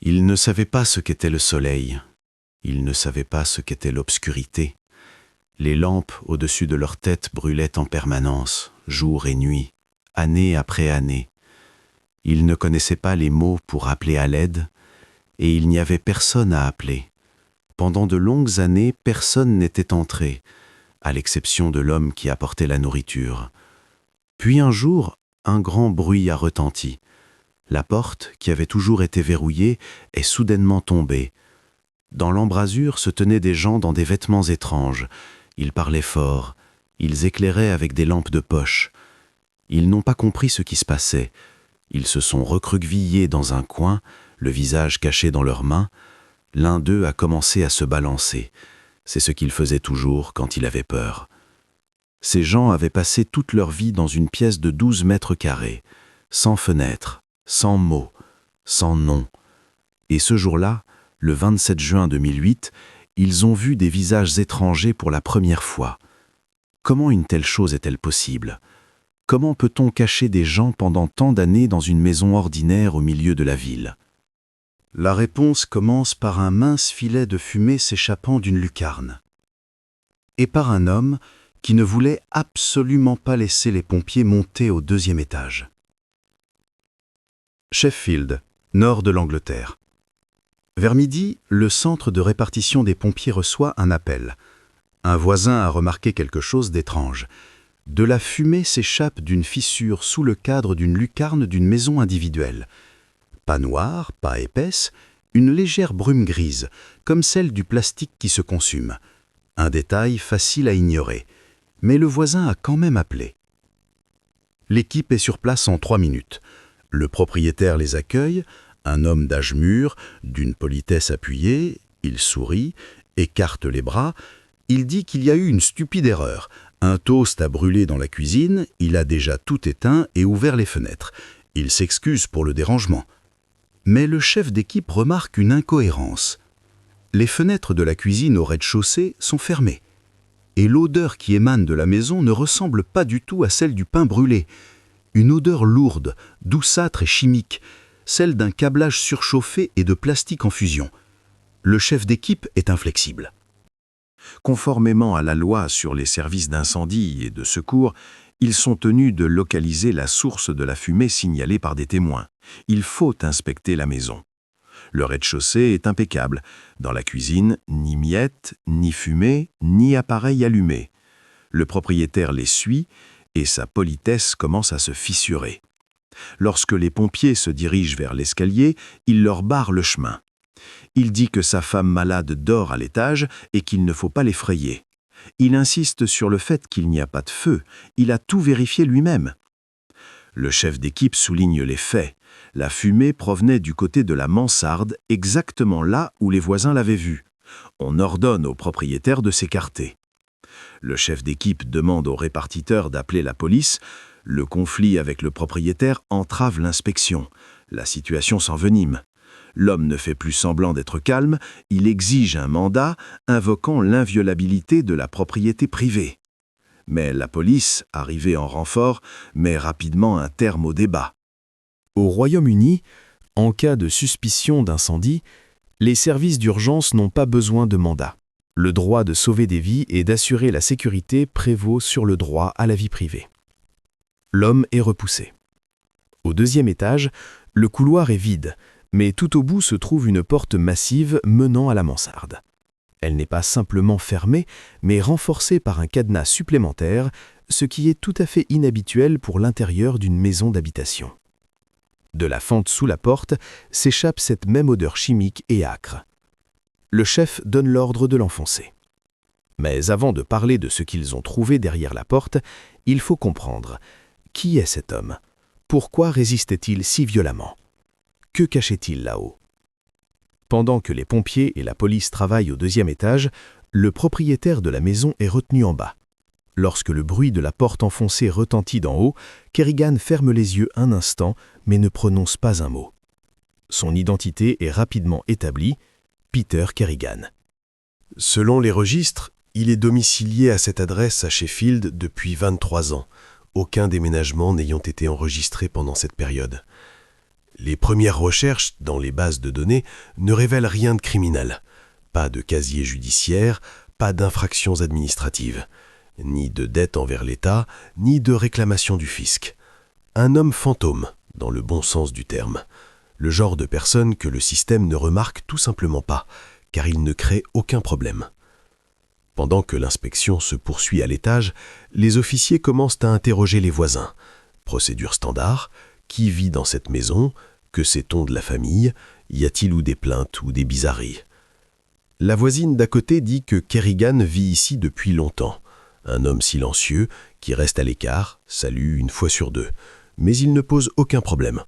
Ils ne savaient pas ce qu'était le soleil. Ils ne savaient pas ce qu'était l'obscurité. Les lampes au-dessus de leur tête brûlaient en permanence, jour et nuit, année après année. Ils ne connaissaient pas les mots pour appeler à l'aide, et il n'y avait personne à appeler. Pendant de longues années, personne n'était entré, à l'exception de l'homme qui apportait la nourriture. Puis un jour, un grand bruit a retenti. La porte, qui avait toujours été verrouillée, est soudainement tombée. Dans l'embrasure se tenaient des gens dans des vêtements étranges. Ils parlaient fort, ils éclairaient avec des lampes de poche. Ils n'ont pas compris ce qui se passait. Ils se sont recroquevillés dans un coin, le visage caché dans leurs mains. L'un d'eux a commencé à se balancer. C'est ce qu'il faisait toujours quand il avait peur. Ces gens avaient passé toute leur vie dans une pièce de 12 mètres carrés, sans fenêtre, sans mots, sans nom. Et ce jour-là, le 27 juin 2008, ils ont vu des visages étrangers pour la première fois. Comment une telle chose est-elle possible ? Comment peut-on cacher des gens pendant tant d'années dans une maison ordinaire au milieu de la ville ? La réponse commence par un mince filet de fumée s'échappant d'une lucarne. Et par un homme qui ne voulait absolument pas laisser les pompiers monter au 2e étage. Sheffield, nord de l'Angleterre. Vers midi, le centre de répartition des pompiers reçoit un appel. Un voisin a remarqué quelque chose d'étrange. De la fumée s'échappe d'une fissure sous le cadre d'une lucarne d'une maison individuelle. Pas noire, pas épaisse, une légère brume grise, comme celle du plastique qui se consume. Un détail facile à ignorer. Mais le voisin a quand même appelé. L'équipe est sur place en 3 minutes. Le propriétaire les accueille, un homme d'âge mûr, d'une politesse appuyée, il sourit, écarte les bras, il dit qu'il y a eu une stupide erreur. Un toast a brûlé dans la cuisine, il a déjà tout éteint et ouvert les fenêtres. Il s'excuse pour le dérangement. Mais le chef d'équipe remarque une incohérence. Les fenêtres de la cuisine au rez-de-chaussée sont fermées. Et l'odeur qui émane de la maison ne ressemble pas du tout à celle du pain brûlé. Une odeur lourde, douceâtre et chimique, celle d'un câblage surchauffé et de plastique en fusion. Le chef d'équipe est inflexible. Conformément à la loi sur les services d'incendie et de secours, ils sont tenus de localiser la source de la fumée signalée par des témoins. Il faut inspecter la maison. Le rez-de-chaussée est impeccable. Dans la cuisine, ni miettes, ni fumée, ni appareil allumé. Le propriétaire les suit et sa politesse commence à se fissurer. Lorsque les pompiers se dirigent vers l'escalier, il leur barre le chemin. Il dit que sa femme malade dort à l'étage et qu'il ne faut pas l'effrayer. Il insiste sur le fait qu'il n'y a pas de feu. Il a tout vérifié lui-même. Le chef d'équipe souligne les faits. La fumée provenait du côté de la mansarde, exactement là où les voisins l'avaient vue. On ordonne au propriétaire de s'écarter. Le chef d'équipe demande au répartiteur d'appeler la police. Le conflit avec le propriétaire entrave l'inspection. La situation s'envenime. L'homme ne fait plus semblant d'être calme, il exige un mandat invoquant l'inviolabilité de la propriété privée. Mais la police, arrivée en renfort, met rapidement un terme au débat. Au Royaume-Uni, en cas de suspicion d'incendie, les services d'urgence n'ont pas besoin de mandat. Le droit de sauver des vies et d'assurer la sécurité prévaut sur le droit à la vie privée. L'homme est repoussé. Au 2e étage, le couloir est vide, mais tout au bout se trouve une porte massive menant à la mansarde. Elle n'est pas simplement fermée, mais renforcée par un cadenas supplémentaire, ce qui est tout à fait inhabituel pour l'intérieur d'une maison d'habitation. De la fente sous la porte s'échappe cette même odeur chimique et âcre. Le chef donne l'ordre de l'enfoncer. Mais avant de parler de ce qu'ils ont trouvé derrière la porte, il faut comprendre. Qui est cet homme ? Pourquoi résistait-il si violemment ? Que cachait-il là-haut ? Pendant que les pompiers et la police travaillent au 2e étage, le propriétaire de la maison est retenu en bas. Lorsque le bruit de la porte enfoncée retentit d'en haut, Kerrigan ferme les yeux un instant, mais ne prononce pas un mot. Son identité est rapidement établie, Peter Kerrigan. Selon les registres, il est domicilié à cette adresse à Sheffield depuis 23 ans, aucun déménagement n'ayant été enregistré pendant cette période. Les premières recherches dans les bases de données ne révèlent rien de criminel. Pas de casier judiciaire, pas d'infractions administratives, ni de dette envers l'État, ni de réclamation du fisc. Un homme fantôme, dans le bon sens du terme. Le genre de personne que le système ne remarque tout simplement pas, car il ne crée aucun problème. Pendant que l'inspection se poursuit à l'étage, les officiers commencent à interroger les voisins. Procédure standard, qui vit dans cette maison? Que sait-on de la famille? Y a-t-il ou des plaintes ou des bizarreries? La voisine d'à côté dit que Kerrigan vit ici depuis longtemps. Un homme silencieux qui reste à l'écart, salue une fois sur deux. Mais il ne pose aucun problème.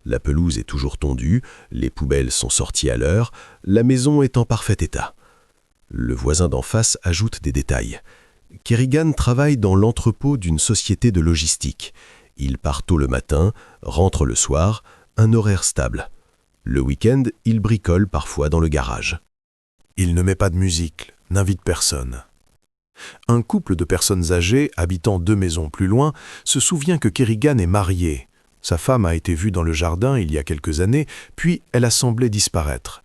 La pelouse est toujours tondue, les poubelles sont sorties à l'heure, la maison est en parfait état. Le voisin d'en face ajoute des détails. Kerrigan travaille dans l'entrepôt d'une société de logistique. Il part tôt le matin, rentre le soir, un horaire stable. Le week-end, il bricole parfois dans le garage. Il ne met pas de musique, n'invite personne. Un couple de personnes âgées, habitant 2 maisons plus loin, se souvient que Kerrigan est marié. Sa femme a été vue dans le jardin il y a quelques années, puis elle a semblé disparaître.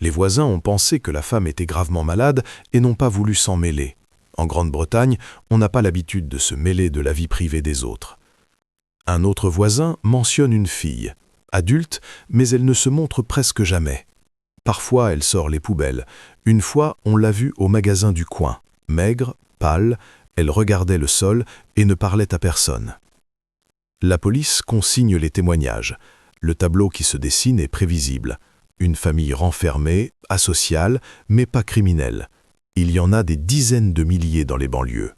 Les voisins ont pensé que la femme était gravement malade et n'ont pas voulu s'en mêler. En Grande-Bretagne, on n'a pas l'habitude de se mêler de la vie privée des autres. Un autre voisin mentionne une fille, adulte, mais elle ne se montre presque jamais. Parfois, elle sort les poubelles. Une fois, on l'a vue au magasin du coin. Maigre, pâle, elle regardait le sol et ne parlait à personne. La police consigne les témoignages. Le tableau qui se dessine est prévisible. Une famille renfermée, asociale, mais pas criminelle. Il y en a des dizaines de milliers dans les banlieues.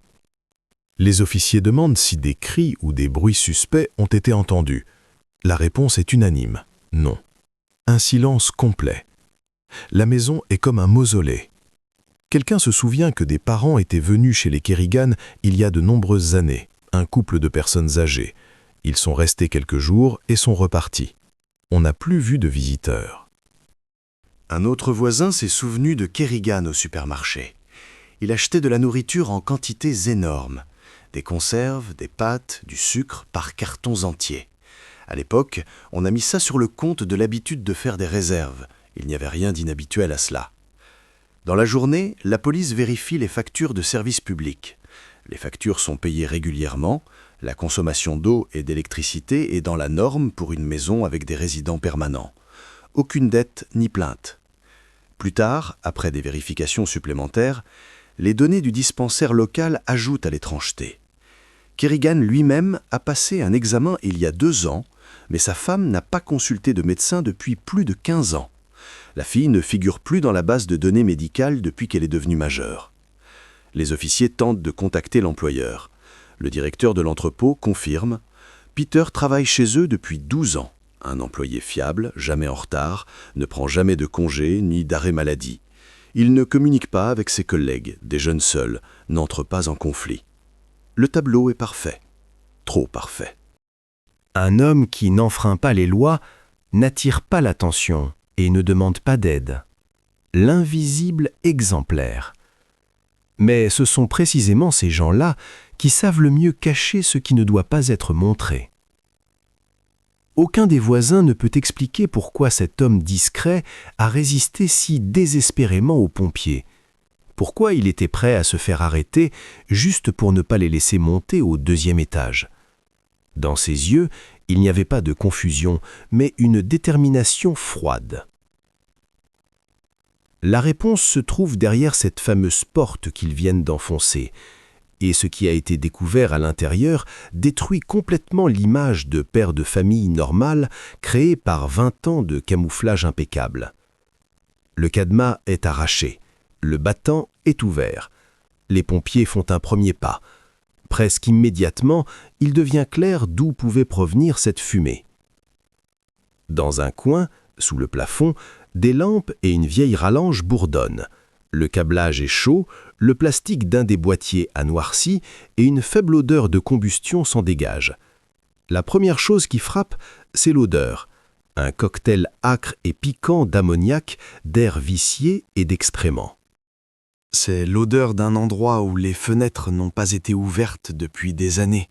Les officiers demandent si des cris ou des bruits suspects ont été entendus. La réponse est unanime, non. Un silence complet. La maison est comme un mausolée. Quelqu'un se souvient que des parents étaient venus chez les Kerrigan il y a de nombreuses années, un couple de personnes âgées. Ils sont restés quelques jours et sont repartis. On n'a plus vu de visiteurs. Un autre voisin s'est souvenu de Kerrigan au supermarché. Il achetait de la nourriture en quantités énormes. Des conserves, des pâtes, du sucre par cartons entiers. À l'époque, on a mis ça sur le compte de l'habitude de faire des réserves. Il n'y avait rien d'inhabituel à cela. Dans la journée, la police vérifie les factures de services publics. Les factures sont payées régulièrement. La consommation d'eau et d'électricité est dans la norme pour une maison avec des résidents permanents. Aucune dette ni plainte. Plus tard, après des vérifications supplémentaires, les données du dispensaire local ajoutent à l'étrangeté. Kerrigan lui-même a passé un examen il y a 2 ans, mais sa femme n'a pas consulté de médecin depuis plus de 15 ans. La fille ne figure plus dans la base de données médicales depuis qu'elle est devenue majeure. Les officiers tentent de contacter l'employeur. Le directeur de l'entrepôt confirme « Peter travaille chez eux depuis 12 ans. Un employé fiable, jamais en retard, ne prend jamais de congé ni d'arrêt maladie. Il ne communique pas avec ses collègues, déjeune seul, n'entre pas en conflit. Le tableau est parfait. Trop parfait. » Un homme qui n'enfreint pas les lois n'attire pas l'attention et ne demande pas d'aide. L'invisible exemplaire. Mais ce sont précisément ces gens-là qui savent le mieux cacher ce qui ne doit pas être montré. Aucun des voisins ne peut expliquer pourquoi cet homme discret a résisté si désespérément aux pompiers. Pourquoi il était prêt à se faire arrêter juste pour ne pas les laisser monter au 2e étage. Dans ses yeux, il n'y avait pas de confusion, mais une détermination froide. La réponse se trouve derrière cette fameuse porte qu'ils viennent d'enfoncer, et ce qui a été découvert à l'intérieur détruit complètement l'image de père de famille normal créée par 20 ans de camouflage impeccable. Le cadenas est arraché, le battant est ouvert. Les pompiers font un premier pas. Presque immédiatement, il devient clair d'où pouvait provenir cette fumée. Dans un coin, sous le plafond, des lampes et une vieille rallonge bourdonnent. Le câblage est chaud, le plastique d'un des boîtiers a noirci et une faible odeur de combustion s'en dégage. La première chose qui frappe, c'est l'odeur. Un cocktail âcre et piquant d'ammoniac, d'air vicié et d'excréments. C'est l'odeur d'un endroit où les fenêtres n'ont pas été ouvertes depuis des années,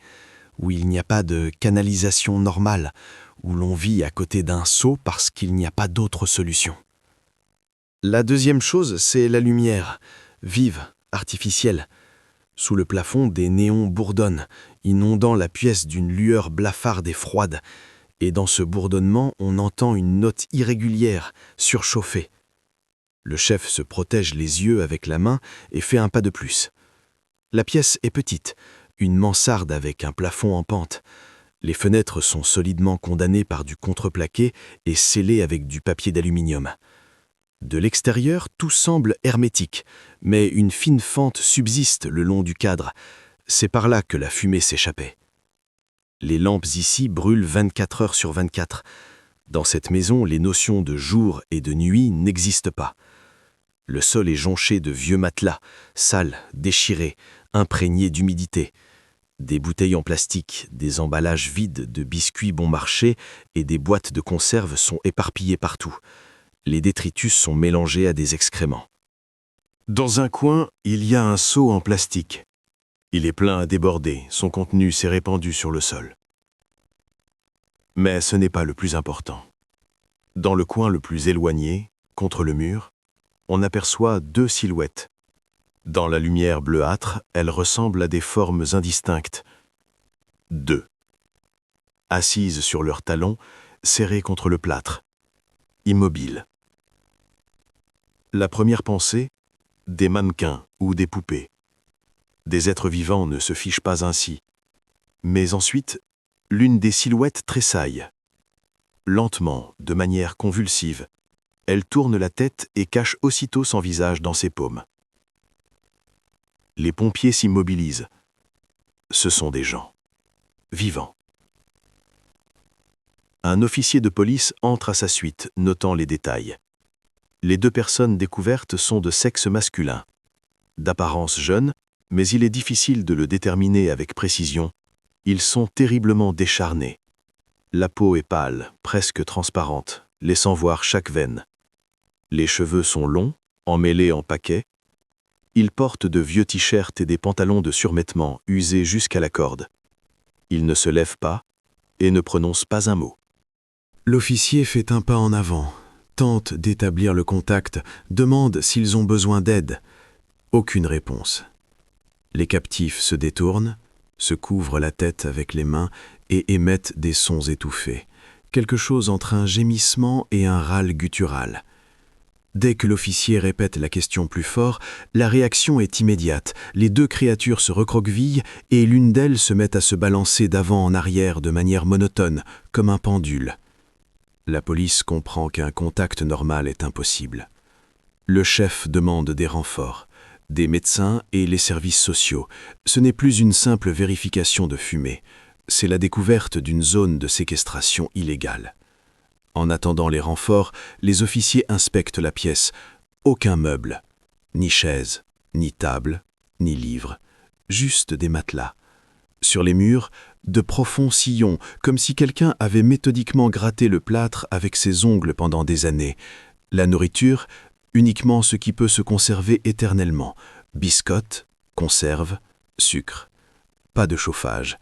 où il n'y a pas de canalisation normale, où l'on vit à côté d'un seau parce qu'il n'y a pas d'autre solution. La deuxième chose, c'est la lumière, vive, artificielle. Sous le plafond, des néons bourdonnent, inondant la pièce d'une lueur blafarde et froide. Et dans ce bourdonnement, on entend une note irrégulière, surchauffée. Le chef se protège les yeux avec la main et fait un pas de plus. La pièce est petite, une mansarde avec un plafond en pente. Les fenêtres sont solidement condamnées par du contreplaqué et scellées avec du papier d'aluminium. De l'extérieur, tout semble hermétique, mais une fine fente subsiste le long du cadre. C'est par là que la fumée s'échappait. Les lampes ici brûlent 24 heures sur 24. Dans cette maison, les notions de jour et de nuit n'existent pas. Le sol est jonché de vieux matelas, sales, déchirés, imprégnés d'humidité. Des bouteilles en plastique, des emballages vides de biscuits bon marché et des boîtes de conserve sont éparpillées partout. Les détritus sont mélangés à des excréments. Dans un coin, il y a un seau en plastique. Il est plein à déborder, son contenu s'est répandu sur le sol. Mais ce n'est pas le plus important. Dans le coin le plus éloigné, contre le mur, on aperçoit 2 silhouettes. Dans la lumière bleuâtre, elles ressemblent à des formes indistinctes. 2. Assises sur leurs talons, serrées contre le plâtre. Immobiles. La première pensée, des mannequins ou des poupées. Des êtres vivants ne se fichent pas ainsi. Mais ensuite, l'une des silhouettes tressaille. Lentement, de manière convulsive, elle tourne la tête et cache aussitôt son visage dans ses paumes. Les pompiers s'immobilisent. Ce sont des gens, vivants. Un officier de police entre à sa suite, notant les détails. Les 2 personnes découvertes sont de sexe masculin. D'apparence jeune, mais il est difficile de le déterminer avec précision. Ils sont terriblement décharnés. La peau est pâle, presque transparente, laissant voir chaque veine. Les cheveux sont longs, emmêlés en paquets. Ils portent de vieux t-shirts et des pantalons de survêtement usés jusqu'à la corde. Ils ne se lèvent pas et ne prononcent pas un mot. L'officier fait un pas en avant, tente d'établir le contact, demande s'ils ont besoin d'aide. Aucune réponse. Les captifs se détournent, se couvrent la tête avec les mains et émettent des sons étouffés, quelque chose entre un gémissement et un râle guttural. Dès que l'officier répète la question plus fort, la réaction est immédiate. Les 2 créatures se recroquevillent et l'une d'elles se met à se balancer d'avant en arrière de manière monotone, comme un pendule. La police comprend qu'un contact normal est impossible. Le chef demande des renforts, des médecins et les services sociaux. Ce n'est plus une simple vérification de fumée, c'est la découverte d'une zone de séquestration illégale. En attendant les renforts, les officiers inspectent la pièce. Aucun meuble, ni chaise, ni table, ni livre, juste des matelas. Sur les murs, de profonds sillons, comme si quelqu'un avait méthodiquement gratté le plâtre avec ses ongles pendant des années. La nourriture, uniquement ce qui peut se conserver éternellement. Biscottes, conserves, sucre. Pas de chauffage.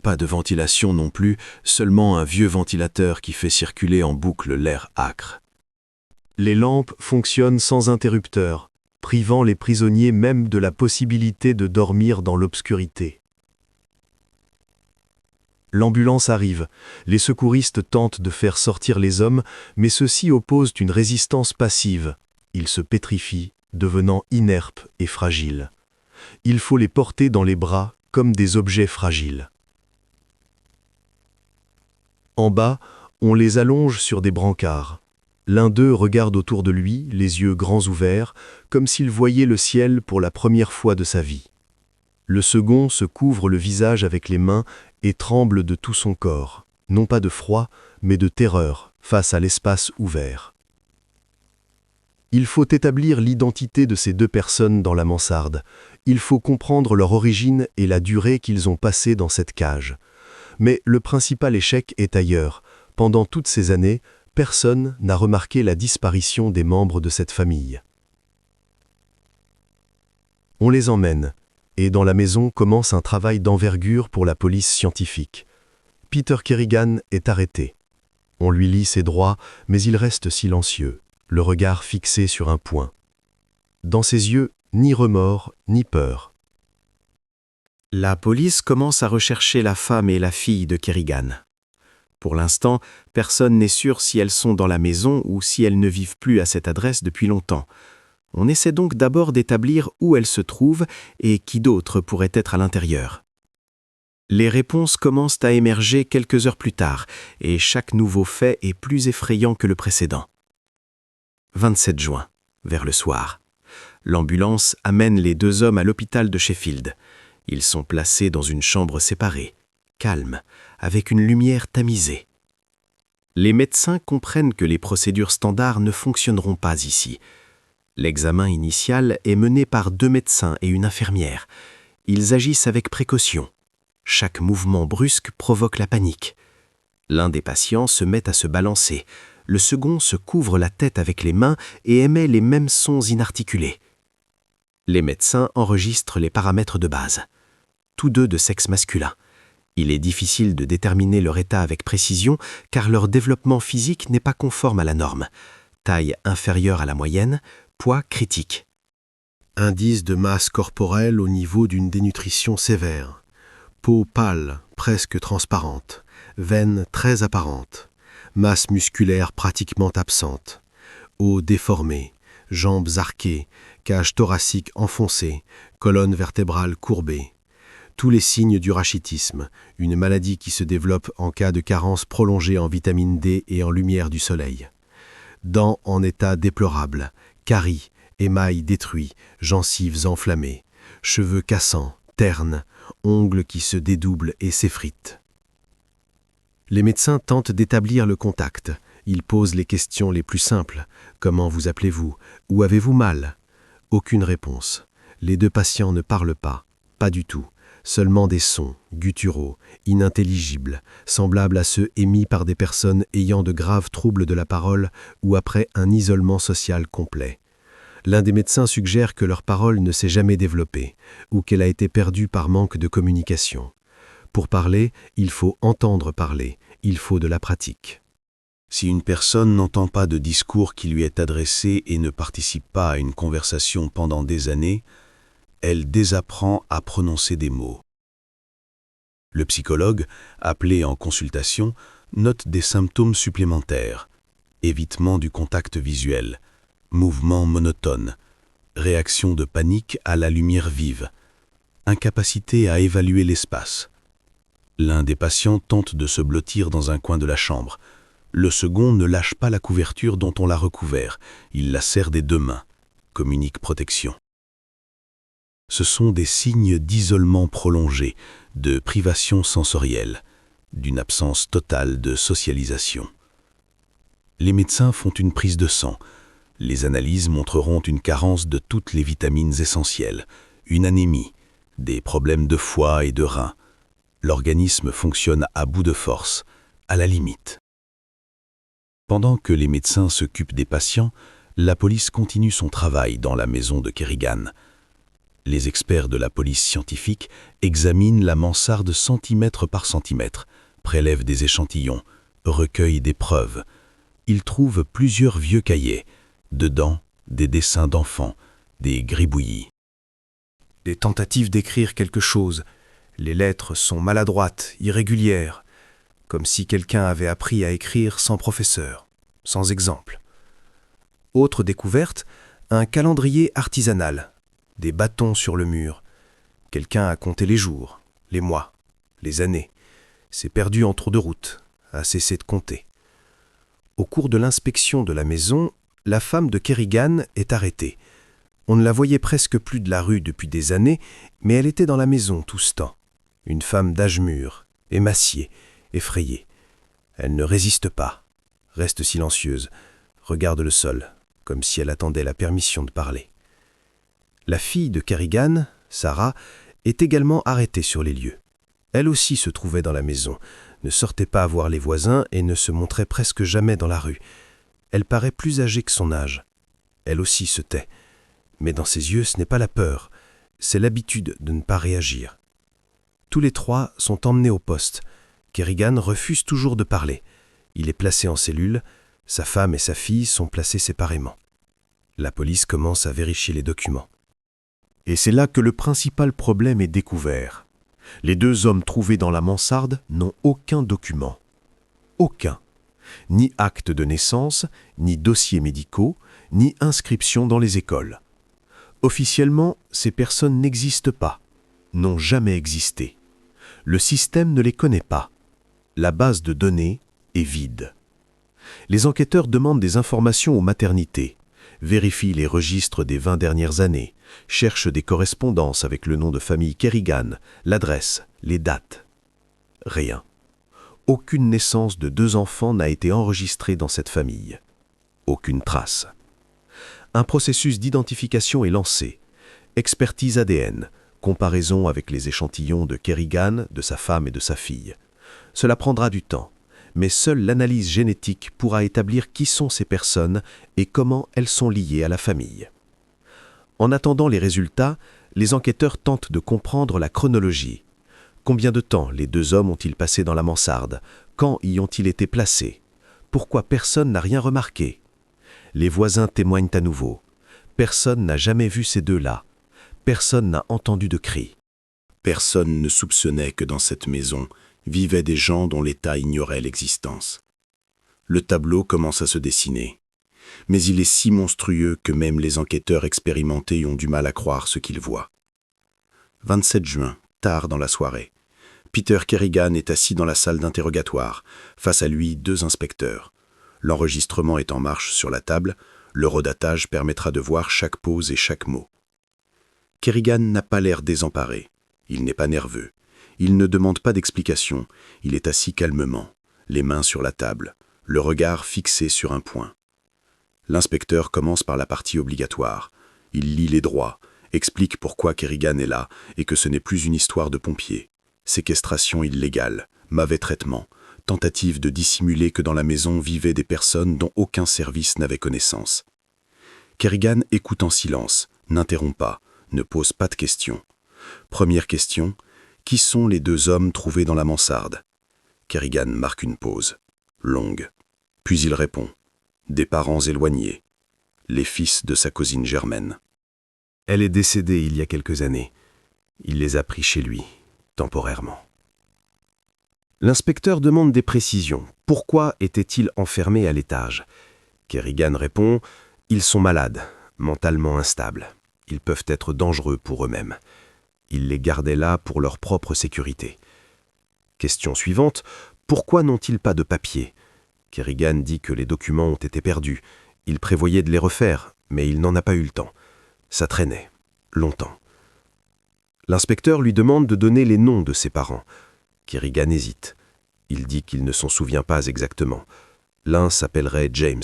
Pas de ventilation non plus, seulement un vieux ventilateur qui fait circuler en boucle l'air âcre. Les lampes fonctionnent sans interrupteur, privant les prisonniers même de la possibilité de dormir dans l'obscurité. L'ambulance arrive. Les secouristes tentent de faire sortir les hommes, mais ceux-ci opposent une résistance passive. Ils se pétrifient, devenant inerpes et fragiles. Il faut les porter dans les bras comme des objets fragiles. En bas, on les allonge sur des brancards. L'un d'eux regarde autour de lui, les yeux grands ouverts, comme s'il voyait le ciel pour la première fois de sa vie. Le second se couvre le visage avec les mains et tremble de tout son corps, non pas de froid, mais de terreur face à l'espace ouvert. Il faut établir l'identité de ces 2 personnes dans la mansarde. Il faut comprendre leur origine et la durée qu'ils ont passée dans cette cage. Mais le principal échec est ailleurs. Pendant toutes ces années, personne n'a remarqué la disparition des membres de cette famille. On les emmène, et dans la maison commence un travail d'envergure pour la police scientifique. Peter Kerrigan est arrêté. On lui lit ses droits, mais il reste silencieux, le regard fixé sur un point. Dans ses yeux, ni remords, ni peur. La police commence à rechercher la femme et la fille de Kerrigan. Pour l'instant, personne n'est sûr si elles sont dans la maison ou si elles ne vivent plus à cette adresse depuis longtemps. On essaie donc d'abord d'établir où elles se trouvent et qui d'autre pourrait être à l'intérieur. Les réponses commencent à émerger quelques heures plus tard, et chaque nouveau fait est plus effrayant que le précédent. 27 juin, vers le soir. L'ambulance amène les 2 hommes à l'hôpital de Sheffield. Ils sont placés dans une chambre séparée, calme, avec une lumière tamisée. Les médecins comprennent que les procédures standards ne fonctionneront pas ici. L'examen initial est mené par 2 médecins et une infirmière. Ils agissent avec précaution. Chaque mouvement brusque provoque la panique. L'un des patients se met à se balancer. Le second se couvre la tête avec les mains et émet les mêmes sons inarticulés. Les médecins enregistrent les paramètres de base. Tous 2 de sexe masculin. Il est difficile de déterminer leur état avec précision car leur développement physique n'est pas conforme à la norme. Taille inférieure à la moyenne, poids critique. Indice de masse corporelle au niveau d'une dénutrition sévère. Peau pâle, presque transparente. Veines très apparentes. Masse musculaire pratiquement absente. Os déformés. Jambes arquées. Cage thoracique enfoncée. Colonne vertébrale courbée. Tous les signes du rachitisme, une maladie qui se développe en cas de carence prolongée en vitamine D et en lumière du soleil. Dents en état déplorable, caries, émail détruit, gencives enflammées, cheveux cassants, ternes, ongles qui se dédoublent et s'effritent. Les médecins tentent d'établir le contact. Ils posent les questions les plus simples. Comment vous appelez-vous? Où avez-vous mal? Aucune réponse. Les 2 patients ne parlent pas. Pas du tout. Seulement des sons, gutturaux, inintelligibles, semblables à ceux émis par des personnes ayant de graves troubles de la parole ou après un isolement social complet. L'un des médecins suggère que leur parole ne s'est jamais développée ou qu'elle a été perdue par manque de communication. Pour parler, il faut entendre parler, il faut de la pratique. Si une personne n'entend pas de discours qui lui est adressé et ne participe pas à une conversation pendant des années, elle désapprend à prononcer des mots. Le psychologue, appelé en consultation, note des symptômes supplémentaires: évitement du contact visuel, mouvement monotone, réaction de panique à la lumière vive, incapacité à évaluer l'espace. L'un des patients tente de se blottir dans un coin de la chambre. Le second ne lâche pas la couverture dont on l'a recouvert. Il la serre des 2 mains. Communique protection. Ce sont des signes d'isolement prolongé, de privation sensorielle, d'une absence totale de socialisation. Les médecins font une prise de sang. Les analyses montreront une carence de toutes les vitamines essentielles, une anémie, des problèmes de foie et de reins. L'organisme fonctionne à bout de force, à la limite. Pendant que les médecins s'occupent des patients, la police continue son travail dans la maison de Kerrigan. Les experts de la police scientifique examinent la mansarde centimètre par centimètre, prélèvent des échantillons, recueillent des preuves. Ils trouvent plusieurs vieux cahiers, dedans des dessins d'enfants, des gribouillis. Des tentatives d'écrire quelque chose. Les lettres sont maladroites, irrégulières, comme si quelqu'un avait appris à écrire sans professeur, sans exemple. Autre découverte, un calendrier artisanal, des bâtons sur le mur. Quelqu'un a compté les jours, les mois, les années. S'est perdu en cours de route, a cessé de compter. Au cours de l'inspection de la maison, la femme de Kerrigan est arrêtée. On ne la voyait presque plus de la rue depuis des années, mais elle était dans la maison tout ce temps. Une femme d'âge mûr, émaciée, effrayée. Elle ne résiste pas, reste silencieuse, regarde le sol, comme si elle attendait la permission de parler. La fille de Kerrigan, Sarah, est également arrêtée sur les lieux. Elle aussi se trouvait dans la maison, ne sortait pas voir les voisins et ne se montrait presque jamais dans la rue. Elle paraît plus âgée que son âge. Elle aussi se tait. Mais dans ses yeux, ce n'est pas la peur, c'est l'habitude de ne pas réagir. Tous les 3 sont emmenés au poste. Kerrigan refuse toujours de parler. Il est placé en cellule, sa femme et sa fille sont placées séparément. La police commence à vérifier les documents. Et c'est là que le principal problème est découvert. Les 2 hommes trouvés dans la mansarde n'ont aucun document. Aucun. Ni acte de naissance, ni dossiers médicaux, ni inscription dans les écoles. Officiellement, ces personnes n'existent pas, n'ont jamais existé. Le système ne les connaît pas. La base de données est vide. Les enquêteurs demandent des informations aux maternités, vérifient les registres des 20 dernières années, cherchent des correspondances avec le nom de famille Kerrigan, l'adresse, les dates. Rien. Aucune naissance de 2 enfants n'a été enregistrée dans cette famille. Aucune trace. Un processus d'identification est lancé. Expertise ADN, comparaison avec les échantillons de Kerrigan, de sa femme et de sa fille. Cela prendra du temps, mais seule l'analyse génétique pourra établir qui sont ces personnes et comment elles sont liées à la famille. En attendant les résultats, les enquêteurs tentent de comprendre la chronologie. Combien de temps les 2 hommes ont-ils passé dans la mansarde? Quand y ont-ils été placés? Pourquoi personne n'a rien remarqué? Les voisins témoignent à nouveau. Personne n'a jamais vu ces 2-là. Personne n'a entendu de cris. Personne ne soupçonnait que dans cette maison vivaient des gens dont l'État ignorait l'existence. Le tableau commence à se dessiner. Mais il est si monstrueux que même les enquêteurs expérimentés ont du mal à croire ce qu'ils voient. 27 juin, tard dans la soirée. Peter Kerrigan est assis dans la salle d'interrogatoire. Face à lui, 2 inspecteurs. L'enregistrement est en marche sur la table. Le redatage permettra de voir chaque pause et chaque mot. Kerrigan n'a pas l'air désemparé. Il n'est pas nerveux. Il ne demande pas d'explication. Il est assis calmement, les mains sur la table, le regard fixé sur un point. L'inspecteur commence par la partie obligatoire. Il lit les droits, explique pourquoi Kerrigan est là et que ce n'est plus une histoire de pompiers. Séquestration illégale, mauvais traitement, tentative de dissimuler que dans la maison vivaient des personnes dont aucun service n'avait connaissance. Kerrigan écoute en silence, n'interrompt pas, ne pose pas de questions. Première question, qui sont les 2 hommes trouvés dans la mansarde? Kerrigan marque une pause, longue. Puis il répond, des parents éloignés, les fils de sa cousine Germaine. Elle est décédée il y a quelques années. Il les a pris chez lui, temporairement. L'inspecteur demande des précisions. Pourquoi étaient-ils enfermés à l'étage? Kerrigan répond, ils sont malades, mentalement instables. Ils peuvent être dangereux pour eux-mêmes. Il les gardait là pour leur propre sécurité. Question suivante, pourquoi n'ont-ils pas de papier? Kerrigan dit que les documents ont été perdus. Il prévoyait de les refaire, mais il n'en a pas eu le temps. Ça traînait, longtemps. L'inspecteur lui demande de donner les noms de ses parents. Kerrigan hésite. Il dit qu'il ne s'en souvient pas exactement. L'un s'appellerait James,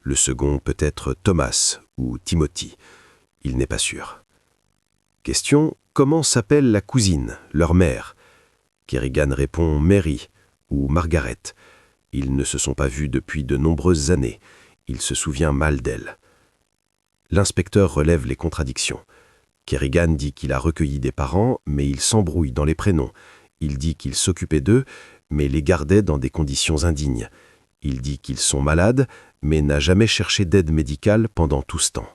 le second peut-être Thomas ou Timothy. Il n'est pas sûr. Question, comment s'appelle la cousine, leur mère? Kerrigan répond Mary ou Margaret. Ils ne se sont pas vus depuis de nombreuses années. Il se souvient mal d'elle. L'inspecteur relève les contradictions. Kerrigan dit qu'il a recueilli des parents, mais il s'embrouille dans les prénoms. Il dit qu'il s'occupait d'eux, mais les gardait dans des conditions indignes. Il dit qu'ils sont malades, mais n'a jamais cherché d'aide médicale pendant tout ce temps.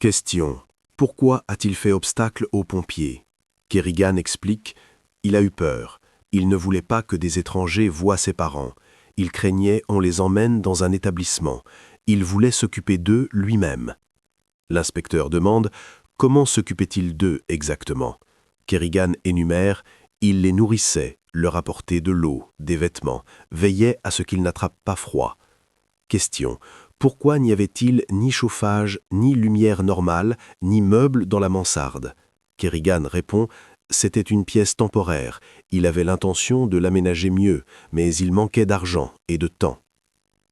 Question. Pourquoi a-t-il fait obstacle aux pompiers? Kerrigan explique, il a eu peur. Il ne voulait pas que des étrangers voient ses parents. Il craignait on les emmène dans un établissement. Il voulait s'occuper d'eux lui-même. L'inspecteur demande, comment s'occupait-il d'eux exactement? Kerrigan énumère, il les nourrissait, leur apportait de l'eau, des vêtements, veillait à ce qu'ils n'attrapent pas froid. Question. Pourquoi n'y avait-il ni chauffage, ni lumière normale, ni meubles dans la mansarde? Kerrigan répond, c'était une pièce temporaire. Il avait l'intention de l'aménager mieux, mais il manquait d'argent et de temps.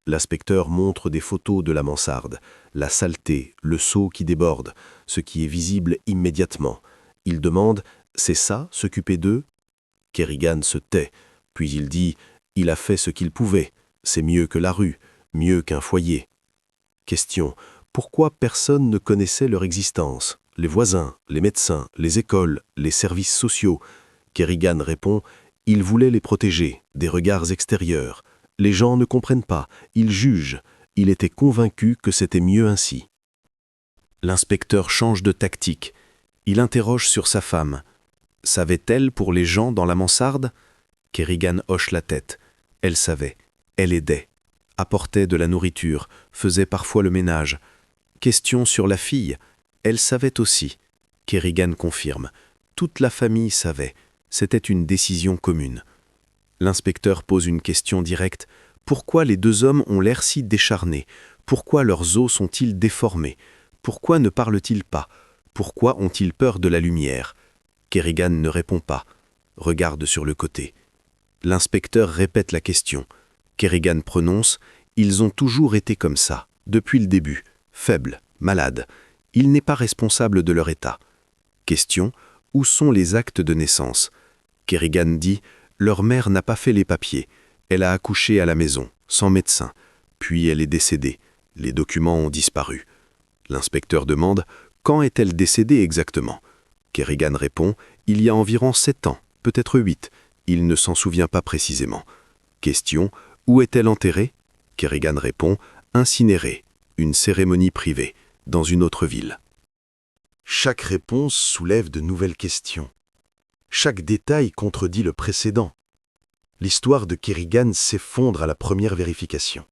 L'inspecteur montre des photos de la mansarde, la saleté, le seau qui déborde, ce qui est visible immédiatement. Il demande, c'est ça, s'occuper d'eux? Kerrigan se tait, puis il dit, il a fait ce qu'il pouvait, c'est mieux que la rue, mieux qu'un foyer. Question. Pourquoi personne ne connaissait leur existence? Les voisins, les médecins, les écoles, les services sociaux. Kerrigan répond, il voulait les protéger des regards extérieurs. Les gens ne comprennent pas, ils jugent. Il était convaincu que c'était mieux ainsi. L'inspecteur change de tactique. Il interroge sur sa femme. Savait-elle pour les gens dans la mansarde? Kerrigan hoche la tête. Elle savait. Elle aidait. Apportait de la nourriture. Faisait parfois le ménage. Question sur la fille. Elle savait aussi. Kerrigan confirme. Toute la famille savait. C'était une décision commune. L'inspecteur pose une question directe. Pourquoi les deux hommes ont l'air si décharnés? Pourquoi leurs os sont-ils déformés? Pourquoi ne parlent-ils pas? Pourquoi ont-ils peur de la lumière? Kerrigan ne répond pas. Regarde sur le côté. L'inspecteur répète la question. Kerrigan prononce « Ils ont toujours été comme ça, depuis le début, faibles, malades. Il n'est pas responsable de leur état. » Question « Où sont les actes de naissance ?» Kerrigan dit « Leur mère n'a pas fait les papiers. Elle a accouché à la maison, sans médecin. Puis elle est décédée. Les documents ont disparu. » L'inspecteur demande « Quand est-elle décédée exactement ?» Kerrigan répond « Il y a environ 7 ans, peut-être 8. Il ne s'en souvient pas précisément. » Question « Où est-elle enterrée ?» Kerrigan répond « Incinérée, une cérémonie privée, dans une autre ville. » Chaque réponse soulève de nouvelles questions. Chaque détail contredit le précédent. L'histoire de Kerrigan s'effondre à la première vérification.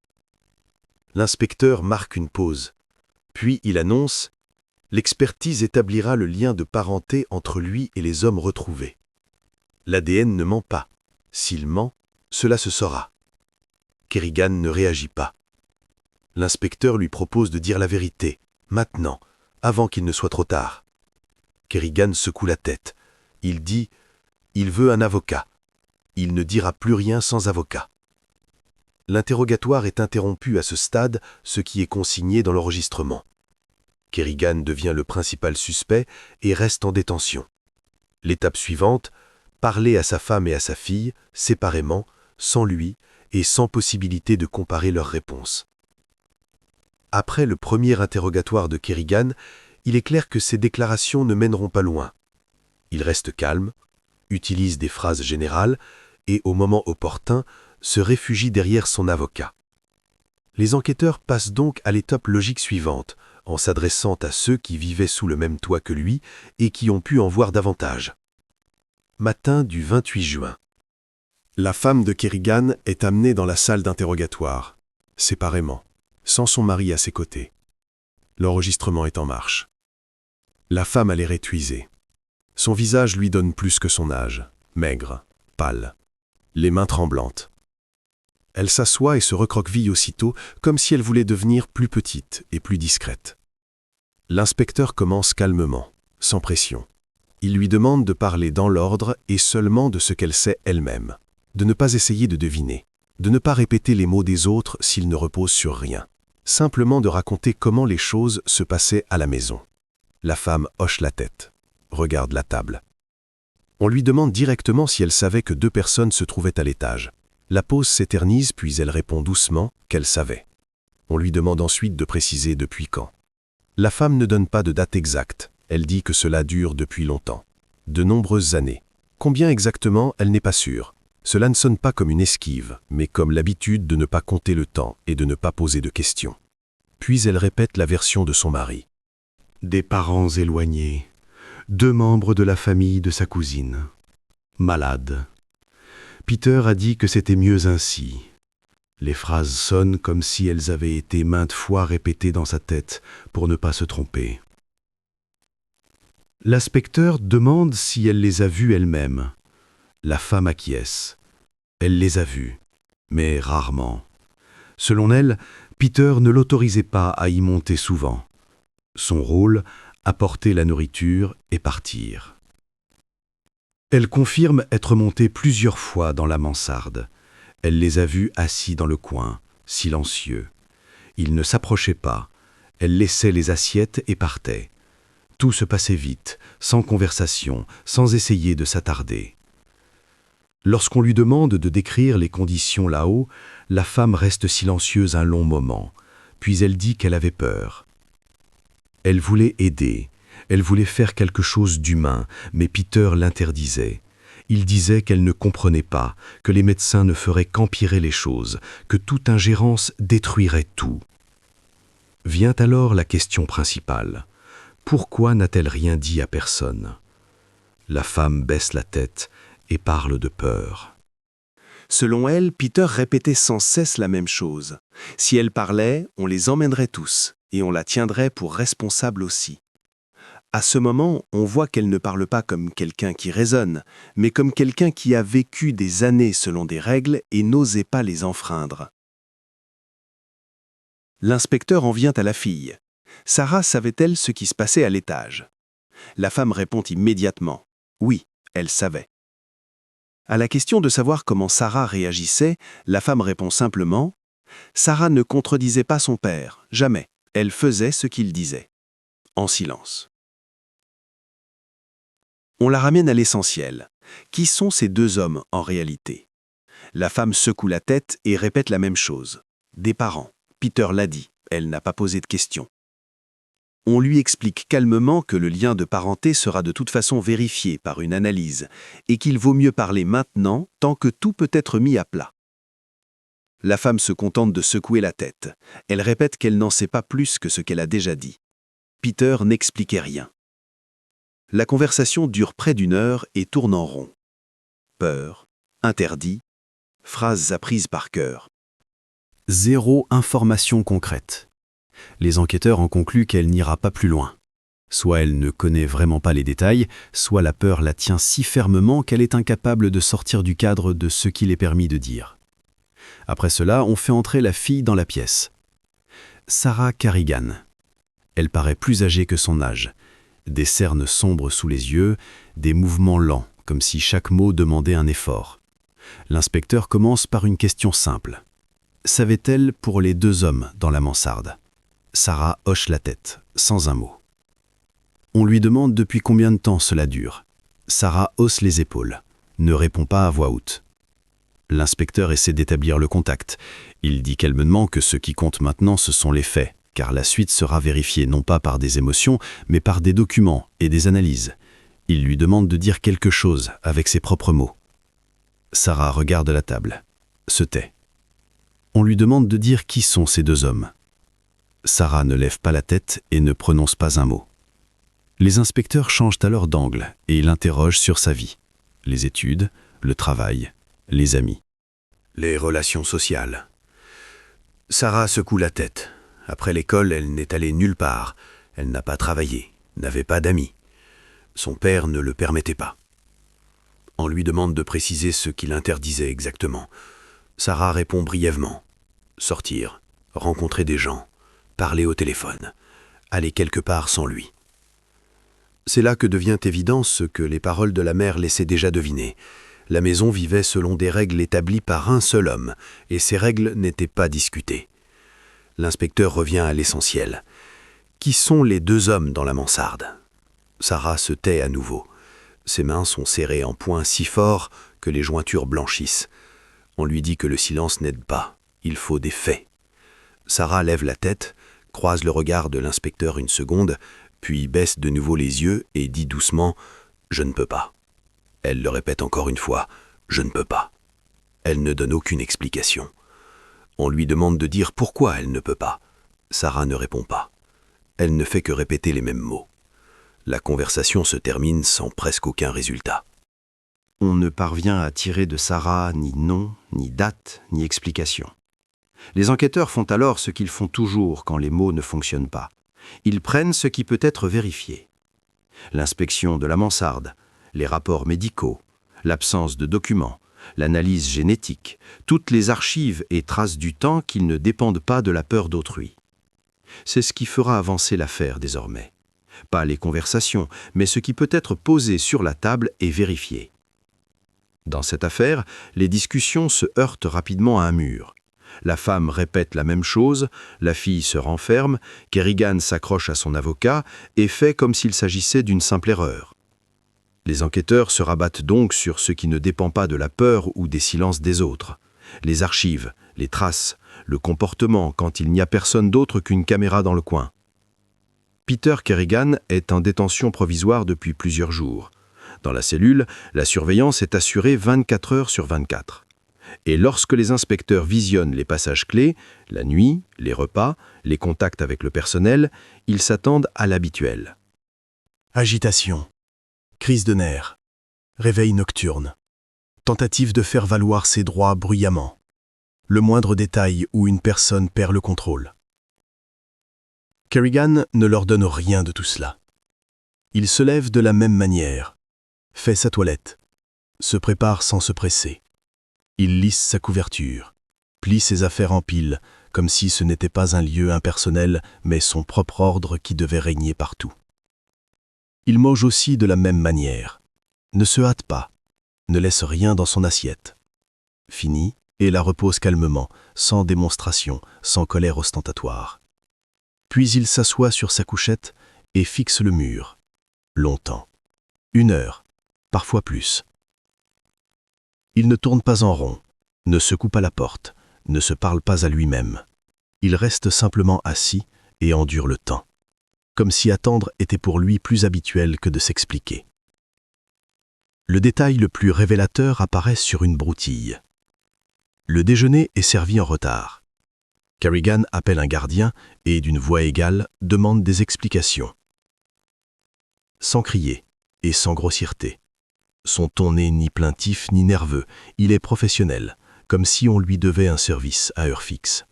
L'inspecteur marque une pause. Puis il annonce « L'expertise établira le lien de parenté entre lui et les hommes retrouvés. L'ADN ne ment pas. S'il ment, cela se saura. » Kerrigan ne réagit pas. L'inspecteur lui propose de dire la vérité, maintenant, avant qu'il ne soit trop tard. Kerrigan secoue la tête. Il dit « Il veut un avocat. Il ne dira plus rien sans avocat. » L'interrogatoire est interrompu à ce stade, ce qui est consigné dans l'enregistrement. Kerrigan devient le principal suspect et reste en détention. L'étape suivante, parler à sa femme et à sa fille, séparément, sans lui et sans possibilité de comparer leurs réponses. Après le premier interrogatoire de Kerrigan, il est clair que ces déclarations ne mèneront pas loin. Il reste calme, utilise des phrases générales et, au moment opportun, se réfugie derrière son avocat. Les enquêteurs passent donc à l'étape logique suivante, en s'adressant à ceux qui vivaient sous le même toit que lui et qui ont pu en voir davantage. Matin du 28 juin. La femme de Kerrigan est amenée dans la salle d'interrogatoire, séparément, sans son mari à ses côtés. L'enregistrement est en marche. La femme a l'air épuisée. Son visage lui donne plus que son âge, maigre, pâle, les mains tremblantes. Elle s'assoit et se recroqueville aussitôt, comme si elle voulait devenir plus petite et plus discrète. L'inspecteur commence calmement, sans pression. Il lui demande de parler dans l'ordre et seulement de ce qu'elle sait elle-même, de ne pas essayer de deviner, de ne pas répéter les mots des autres s'ils ne reposent sur rien, simplement de raconter comment les choses se passaient à la maison. La femme hoche la tête, regarde la table. On lui demande directement si elle savait que 2 personnes se trouvaient à l'étage. La pause s'éternise puis elle répond doucement qu'elle savait. On lui demande ensuite de préciser depuis quand. La femme ne donne pas de date exacte. Elle dit que cela dure depuis longtemps. De nombreuses années. Combien exactement, elle n'est pas sûre. Cela ne sonne pas comme une esquive, mais comme l'habitude de ne pas compter le temps et de ne pas poser de questions. Puis elle répète la version de son mari. Des parents éloignés, 2 membres de la famille de sa cousine, malades. Peter a dit que c'était mieux ainsi. Les phrases sonnent comme si elles avaient été maintes fois répétées dans sa tête pour ne pas se tromper. L'inspecteur demande si elle les a vues elle-même. La femme acquiesce. Elle les a vues, mais rarement. Selon elle, Peter ne l'autorisait pas à y monter souvent. Son rôle, apporter la nourriture et partir. Elle confirme être montée plusieurs fois dans la mansarde. Elle les a vus assis dans le coin, silencieux. Ils ne s'approchaient pas. Elle laissait les assiettes et partait. Tout se passait vite, sans conversation, sans essayer de s'attarder. Lorsqu'on lui demande de décrire les conditions là-haut, la femme reste silencieuse un long moment, puis elle dit qu'elle avait peur. Elle voulait aider, elle voulait faire quelque chose d'humain, mais Peter l'interdisait. Il disait qu'elle ne comprenait pas, que les médecins ne feraient qu'empirer les choses, que toute ingérence détruirait tout. Vient alors la question principale. Pourquoi n'a-t-elle rien dit à personne? La femme baisse la tête et parle de peur. Selon elle, Peter répétait sans cesse la même chose. Si elle parlait, on les emmènerait tous, et on la tiendrait pour responsable aussi. À ce moment, on voit qu'elle ne parle pas comme quelqu'un qui raisonne, mais comme quelqu'un qui a vécu des années selon des règles et n'osait pas les enfreindre. L'inspecteur en vient à la fille. Sarah savait-elle ce qui se passait à l'étage? La femme répond immédiatement. Oui, elle savait. À la question de savoir comment Sarah réagissait, la femme répond simplement « Sarah ne contredisait pas son père, jamais. Elle faisait ce qu'il disait. » En silence. On la ramène à l'essentiel. Qui sont ces deux hommes en réalité? La femme secoue la tête et répète la même chose. Des parents. Peter l'a dit, elle n'a pas posé de questions. On lui explique calmement que le lien de parenté sera de toute façon vérifié par une analyse et qu'il vaut mieux parler maintenant tant que tout peut être mis à plat. La femme se contente de secouer la tête. Elle répète qu'elle n'en sait pas plus que ce qu'elle a déjà dit. Peter n'expliquait rien. La conversation dure près d'1 heure et tourne en rond. Peur, interdit, phrases apprises par cœur. Zéro information concrète. Les enquêteurs en concluent qu'elle n'ira pas plus loin. Soit elle ne connaît vraiment pas les détails, soit la peur la tient si fermement qu'elle est incapable de sortir du cadre de ce qu'il est permis de dire. Après cela, on fait entrer la fille dans la pièce. Sarah Carrigan. Elle paraît plus âgée que son âge. Des cernes sombres sous les yeux, des mouvements lents, comme si chaque mot demandait un effort. L'inspecteur commence par une question simple. Savait-elle pour les deux hommes dans la mansarde? Sarah hoche la tête, sans un mot. On lui demande depuis combien de temps cela dure. Sarah hausse les épaules, ne répond pas à voix haute. L'inspecteur essaie d'établir le contact. Il dit calmement que ce qui compte maintenant, ce sont les faits, car la suite sera vérifiée non pas par des émotions, mais par des documents et des analyses. Il lui demande de dire quelque chose avec ses propres mots. Sarah regarde la table, se tait. On lui demande de dire qui sont ces deux hommes. Sarah ne lève pas la tête et ne prononce pas un mot. Les inspecteurs changent alors d'angle et l'interrogent sur sa vie. Les études, le travail, les amis. Les relations sociales. Sarah secoue la tête. Après l'école, elle n'est allée nulle part. Elle n'a pas travaillé, n'avait pas d'amis. Son père ne le permettait pas. On lui demande de préciser ce qu'il interdisait exactement. Sarah répond brièvement. Sortir, rencontrer des gens, parler au téléphone, aller quelque part sans lui. C'est là que devient évident ce que les paroles de la mère laissaient déjà deviner. La maison vivait selon des règles établies par un seul homme, et ces règles n'étaient pas discutées. L'inspecteur revient à l'essentiel. Qui sont les deux hommes dans la mansarde? Sarah se tait à nouveau. Ses mains sont serrées en poings si forts que les jointures blanchissent. On lui dit que le silence n'aide pas. Il faut des faits. Sarah lève la tête, croise le regard de l'inspecteur une seconde, puis baisse de nouveau les yeux et dit doucement « Je ne peux pas ». Elle le répète encore une fois « Je ne peux pas ». Elle ne donne aucune explication. On lui demande de dire pourquoi elle ne peut pas. Sarah ne répond pas. Elle ne fait que répéter les mêmes mots. La conversation se termine sans presque aucun résultat. On ne parvient à tirer de Sarah ni nom, ni date, ni explication. Les enquêteurs font alors ce qu'ils font toujours quand les mots ne fonctionnent pas. Ils prennent ce qui peut être vérifié. L'inspection de la mansarde, les rapports médicaux, l'absence de documents, l'analyse génétique, toutes les archives et traces du temps qui ne dépendent pas de la peur d'autrui. C'est ce qui fera avancer l'affaire désormais. Pas les conversations, mais ce qui peut être posé sur la table et vérifié. Dans cette affaire, les discussions se heurtent rapidement à un mur. La femme répète la même chose, la fille se renferme, Kerrigan s'accroche à son avocat et fait comme s'il s'agissait d'une simple erreur. Les enquêteurs se rabattent donc sur ce qui ne dépend pas de la peur ou des silences des autres. Les archives, les traces, le comportement quand il n'y a personne d'autre qu'une caméra dans le coin. Peter Kerrigan est en détention provisoire depuis plusieurs jours. Dans la cellule, la surveillance est assurée 24 heures sur 24. Et lorsque les inspecteurs visionnent les passages clés, la nuit, les repas, les contacts avec le personnel, ils s'attendent à l'habituel. Agitation, crise de nerfs, réveil nocturne, tentative de faire valoir ses droits bruyamment, le moindre détail où une personne perd le contrôle. Kerrigan ne leur donne rien de tout cela. Il se lève de la même manière, fait sa toilette, se prépare sans se presser. Il lisse sa couverture, plie ses affaires en pile, comme si ce n'était pas un lieu impersonnel, mais son propre ordre qui devait régner partout. Il mange aussi de la même manière, ne se hâte pas, ne laisse rien dans son assiette. Finit et la repose calmement, sans démonstration, sans colère ostentatoire. Puis il s'assoit sur sa couchette et fixe le mur. Longtemps. 1 heure, parfois plus. Il ne tourne pas en rond, ne secoue pas la porte, ne se parle pas à lui-même. Il reste simplement assis et endure le temps, comme si attendre était pour lui plus habituel que de s'expliquer. Le détail le plus révélateur apparaît sur une broutille. Le déjeuner est servi en retard. Kerrigan appelle un gardien et, d'une voix égale, demande des explications. Sans crier et sans grossièreté. Son ton n'est ni plaintif ni nerveux, il est professionnel, comme si on lui devait un service à heure fixe.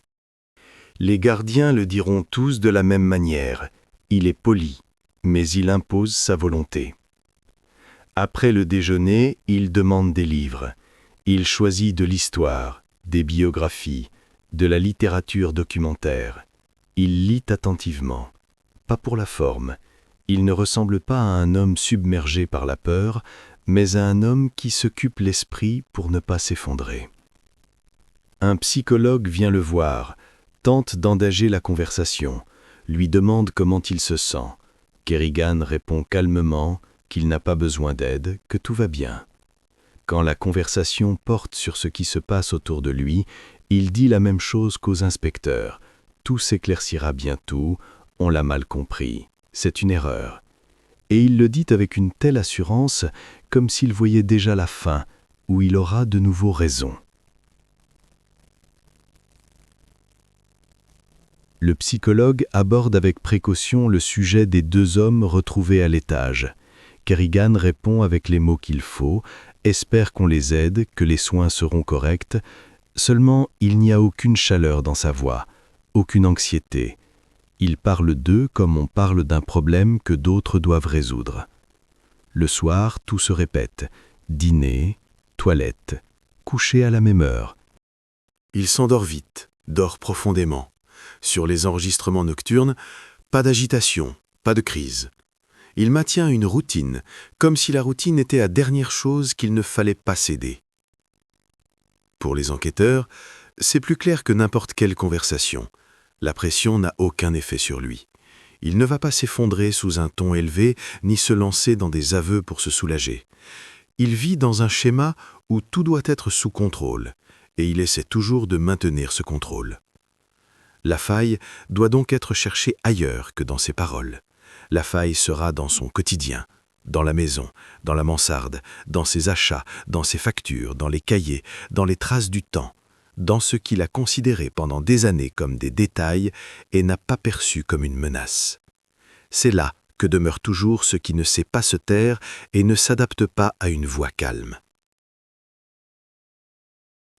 Les gardiens le diront tous de la même manière. Il est poli, mais il impose sa volonté. Après le déjeuner, il demande des livres. Il choisit de l'histoire, des biographies, de la littérature documentaire. Il lit attentivement, pas pour la forme. Il ne ressemble pas à un homme submergé par la peur, mais à un homme qui s'occupe l'esprit pour ne pas s'effondrer. Un psychologue vient le voir, tente d'engager la conversation, lui demande comment il se sent. Kerrigan répond calmement qu'il n'a pas besoin d'aide, que tout va bien. Quand la conversation porte sur ce qui se passe autour de lui, il dit la même chose qu'aux inspecteurs. Tout s'éclaircira bientôt, on l'a mal compris, c'est une erreur. Et il le dit avec une telle assurance, comme s'il voyait déjà la fin, où il aura de nouveau raison. Le psychologue aborde avec précaution le sujet des 2 hommes retrouvés à l'étage. Kerrigan répond avec les mots qu'il faut, espère qu'on les aide, que les soins seront corrects. Seulement, il n'y a aucune chaleur dans sa voix, aucune anxiété. Il parle d'eux comme on parle d'un problème que d'autres doivent résoudre. Le soir, tout se répète. Dîner, toilette, coucher à la même heure. Il s'endort vite, dort profondément. Sur les enregistrements nocturnes, pas d'agitation, pas de crise. Il maintient une routine, comme si la routine était la dernière chose qu'il ne fallait pas céder. Pour les enquêteurs, c'est plus clair que n'importe quelle conversation. La pression n'a aucun effet sur lui. Il ne va pas s'effondrer sous un ton élevé, ni se lancer dans des aveux pour se soulager. Il vit dans un schéma où tout doit être sous contrôle, et il essaie toujours de maintenir ce contrôle. La faille doit donc être cherchée ailleurs que dans ses paroles. La faille sera dans son quotidien, dans la maison, dans la mansarde, dans ses achats, dans ses factures, dans les cahiers, dans les traces du temps, dans ce qu'il a considéré pendant des années comme des détails et n'a pas perçu comme une menace. C'est là que demeure toujours ce qui ne sait pas se taire et ne s'adapte pas à une voix calme.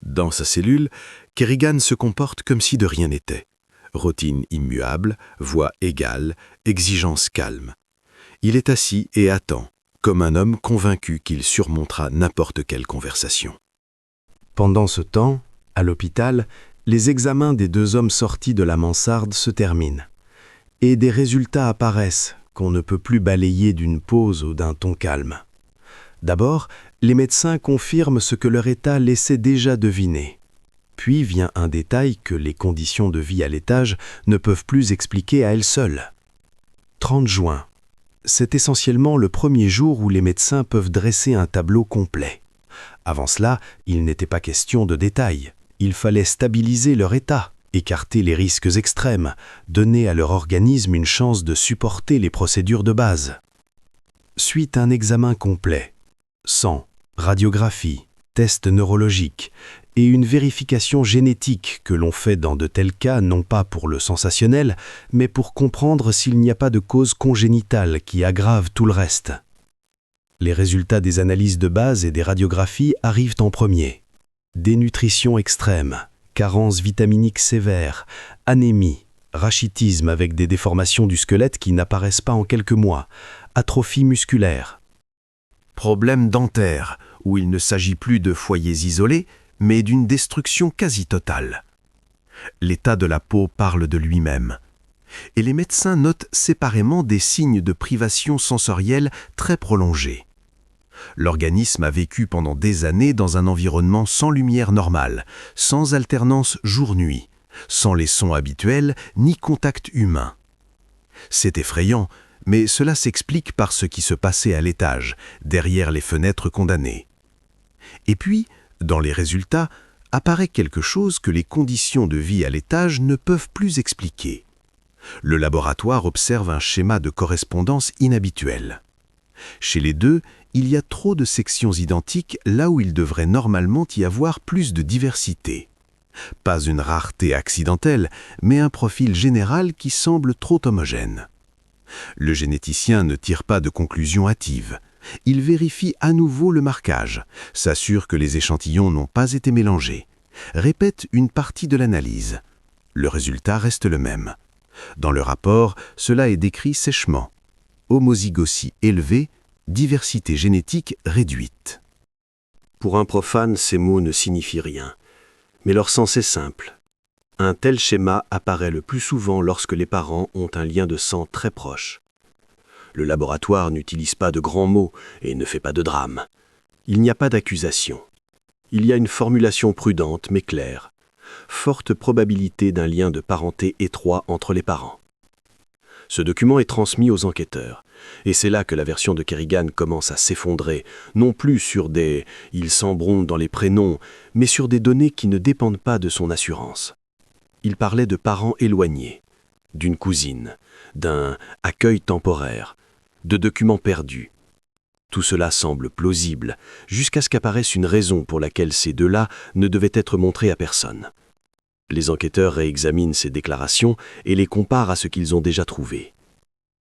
Dans sa cellule, Kerrigan se comporte comme si de rien n'était. Routine immuable, voix égale, exigence calme. Il est assis et attend, comme un homme convaincu qu'il surmontera n'importe quelle conversation. Pendant ce temps, à l'hôpital, les examens des 2 hommes sortis de la mansarde se terminent. Et des résultats apparaissent qu'on ne peut plus balayer d'une pause ou d'un ton calme. D'abord, les médecins confirment ce que leur état laissait déjà deviner. Puis vient un détail que les conditions de vie à l'étage ne peuvent plus expliquer à elles seules. 30 juin. C'est essentiellement le premier jour où les médecins peuvent dresser un tableau complet. Avant cela, il n'était pas question de détails. Il fallait stabiliser leur état, écarter les risques extrêmes, donner à leur organisme une chance de supporter les procédures de base. Suit un examen complet, sang, radiographie, tests neurologiques et une vérification génétique que l'on fait dans de tels cas non pas pour le sensationnel, mais pour comprendre s'il n'y a pas de cause congénitale qui aggrave tout le reste. Les résultats des analyses de base et des radiographies arrivent en premier. Dénutrition extrême, carence vitaminique sévère, anémie, rachitisme avec des déformations du squelette qui n'apparaissent pas en quelques mois, atrophie musculaire. Problème dentaire, où il ne s'agit plus de foyers isolés, mais d'une destruction quasi totale. L'état de la peau parle de lui-même. Et les médecins notent séparément des signes de privation sensorielle très prolongés. L'organisme a vécu pendant des années dans un environnement sans lumière normale, sans alternance jour-nuit, sans les sons habituels ni contact humain. C'est effrayant, mais cela s'explique par ce qui se passait à l'étage, derrière les fenêtres condamnées. Et puis, dans les résultats, apparaît quelque chose que les conditions de vie à l'étage ne peuvent plus expliquer. Le laboratoire observe un schéma de correspondance inhabituel. Chez les deux, il y a trop de sections identiques là où il devrait normalement y avoir plus de diversité. Pas une rareté accidentelle, mais un profil général qui semble trop homogène. Le généticien ne tire pas de conclusion hâtive. Il vérifie à nouveau le marquage, s'assure que les échantillons n'ont pas été mélangés, répète une partie de l'analyse. Le résultat reste le même. Dans le rapport, cela est décrit sèchement. Homozygosie élevée, diversité génétique réduite. Pour un profane, ces mots ne signifient rien, mais leur sens est simple. Un tel schéma apparaît le plus souvent lorsque les parents ont un lien de sang très proche. Le laboratoire n'utilise pas de grands mots et ne fait pas de drame. Il n'y a pas d'accusation. Il y a une formulation prudente mais claire. Forte probabilité d'un lien de parenté étroit entre les parents. Ce document est transmis aux enquêteurs, et c'est là que la version de Kerrigan commence à s'effondrer, non plus sur des « ils s'embrouillent dans les prénoms », mais sur des données qui ne dépendent pas de son assurance. Il parlait de parents éloignés, d'une cousine, d'un « accueil temporaire », de documents perdus. Tout cela semble plausible, jusqu'à ce qu'apparaisse une raison pour laquelle ces deux-là ne devaient être montrés à personne. Les enquêteurs réexaminent ces déclarations et les comparent à ce qu'ils ont déjà trouvé.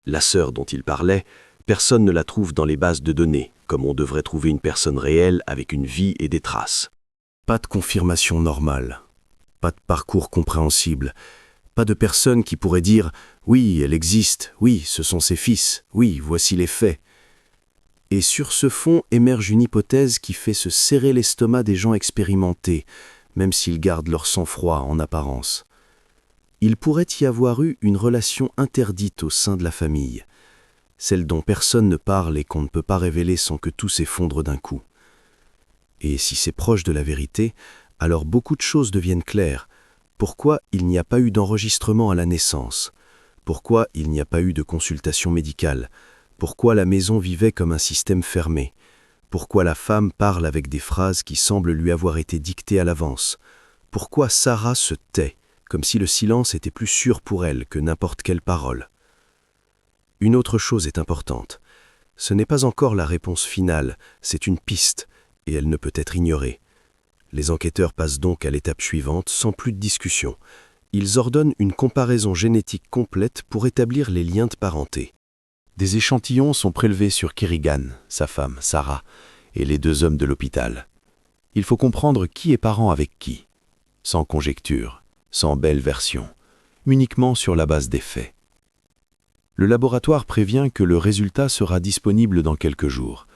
La sœur dont il parlait, personne ne la trouve dans les bases de données, comme on devrait trouver une personne réelle avec une vie et des traces. Pas de confirmation normale, pas de parcours compréhensible, pas de personne qui pourrait dire « oui, elle existe, oui, ce sont ses fils, oui, voici les faits ». Et sur ce fond émerge une hypothèse qui fait se serrer l'estomac des gens expérimentés, même s'ils gardent leur sang-froid en apparence. Il pourrait y avoir eu une relation interdite au sein de la famille, celle dont personne ne parle et qu'on ne peut pas révéler sans que tout s'effondre d'un coup. Et si c'est proche de la vérité, alors beaucoup de choses deviennent claires. Pourquoi il n'y a pas eu d'enregistrement à la naissance? Pourquoi il n'y a pas eu de consultation médicale? Pourquoi la maison vivait comme un système fermé? Pourquoi la femme parle avec des phrases qui semblent lui avoir été dictées à l'avance? Pourquoi Sarah se tait, comme si le silence était plus sûr pour elle que n'importe quelle parole? Une autre chose est importante. Ce n'est pas encore la réponse finale, c'est une piste, et elle ne peut être ignorée. Les enquêteurs passent donc à l'étape suivante sans plus de discussion. Ils ordonnent une comparaison génétique complète pour établir les liens de parenté. Des échantillons sont prélevés sur Kerrigan, sa femme, Sarah, et les deux hommes de l'hôpital. Il faut comprendre qui est parent avec qui, sans conjecture, sans belle version, uniquement sur la base des faits. Le laboratoire prévient que le résultat sera disponible dans quelques jours,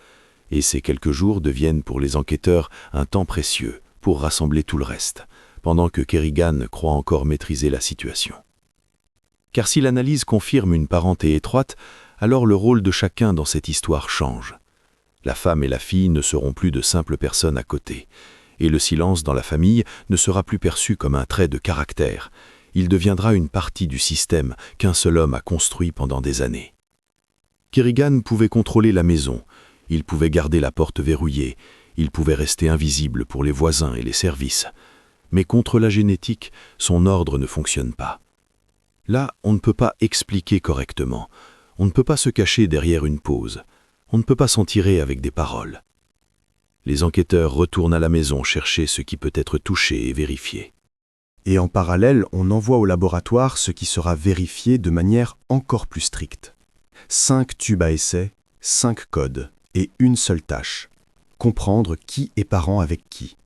et ces quelques jours deviennent pour les enquêteurs un temps précieux pour rassembler tout le reste, pendant que Kerrigan croit encore maîtriser la situation. Car si l'analyse confirme une parenté étroite, alors le rôle de chacun dans cette histoire change. La femme et la fille ne seront plus de simples personnes à côté, et le silence dans la famille ne sera plus perçu comme un trait de caractère. Il deviendra une partie du système qu'un seul homme a construit pendant des années. Kerrigan pouvait contrôler la maison, il pouvait garder la porte verrouillée, il pouvait rester invisible pour les voisins et les services. Mais contre la génétique, son ordre ne fonctionne pas. Là, on ne peut pas expliquer correctement. On ne peut pas se cacher derrière une pause. On ne peut pas s'en tirer avec des paroles. Les enquêteurs retournent à la maison chercher ce qui peut être touché et vérifié. Et en parallèle, on envoie au laboratoire ce qui sera vérifié de manière encore plus stricte. 5 tubes à essai, 5 codes et une seule tâche. Comprendre qui est parent avec qui.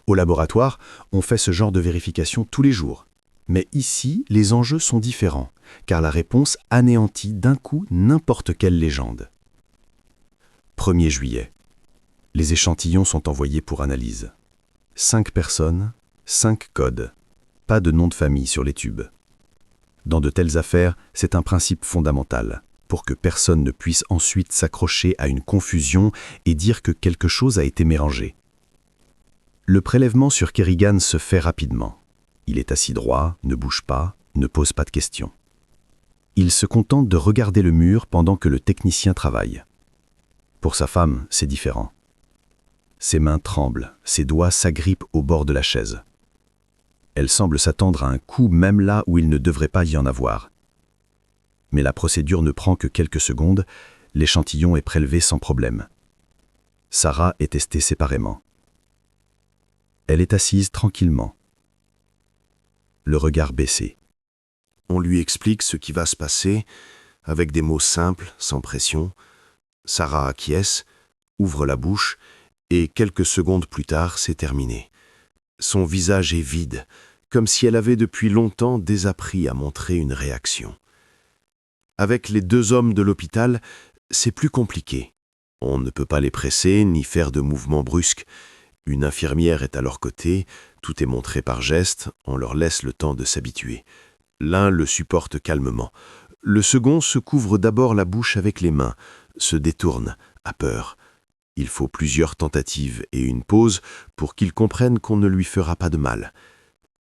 Au laboratoire, on fait ce genre de vérification tous les jours. Mais ici, les enjeux sont différents, car la réponse anéantit d'un coup n'importe quelle légende. 1er juillet. Les échantillons sont envoyés pour analyse. 5 personnes, 5 codes. Pas de nom de famille sur les tubes. Dans de telles affaires, c'est un principe fondamental, pour que personne ne puisse ensuite s'accrocher à une confusion et dire que quelque chose a été mélangé. Le prélèvement sur Kerrigan se fait rapidement. Il est assis droit, ne bouge pas, ne pose pas de questions. Il se contente de regarder le mur pendant que le technicien travaille. Pour sa femme, c'est différent. Ses mains tremblent, ses doigts s'agrippent au bord de la chaise. Elle semble s'attendre à un coup même là où il ne devrait pas y en avoir. Mais la procédure ne prend que quelques secondes, l'échantillon est prélevé sans problème. Sarah est testée séparément. Elle est assise tranquillement, le regard baissé. On lui explique ce qui va se passer, avec des mots simples, sans pression. Sarah acquiesce, ouvre la bouche, et quelques secondes plus tard, c'est terminé. Son visage est vide, comme si elle avait depuis longtemps désappris à montrer une réaction. Avec les 2 hommes de l'hôpital, c'est plus compliqué. On ne peut pas les presser ni faire de mouvements brusques. Une infirmière est à leur côté, tout est montré par gestes, on leur laisse le temps de s'habituer. L'un le supporte calmement. Le second se couvre d'abord la bouche avec les mains, se détourne, a peur. Il faut plusieurs tentatives et une pause pour qu'il comprenne qu'on ne lui fera pas de mal.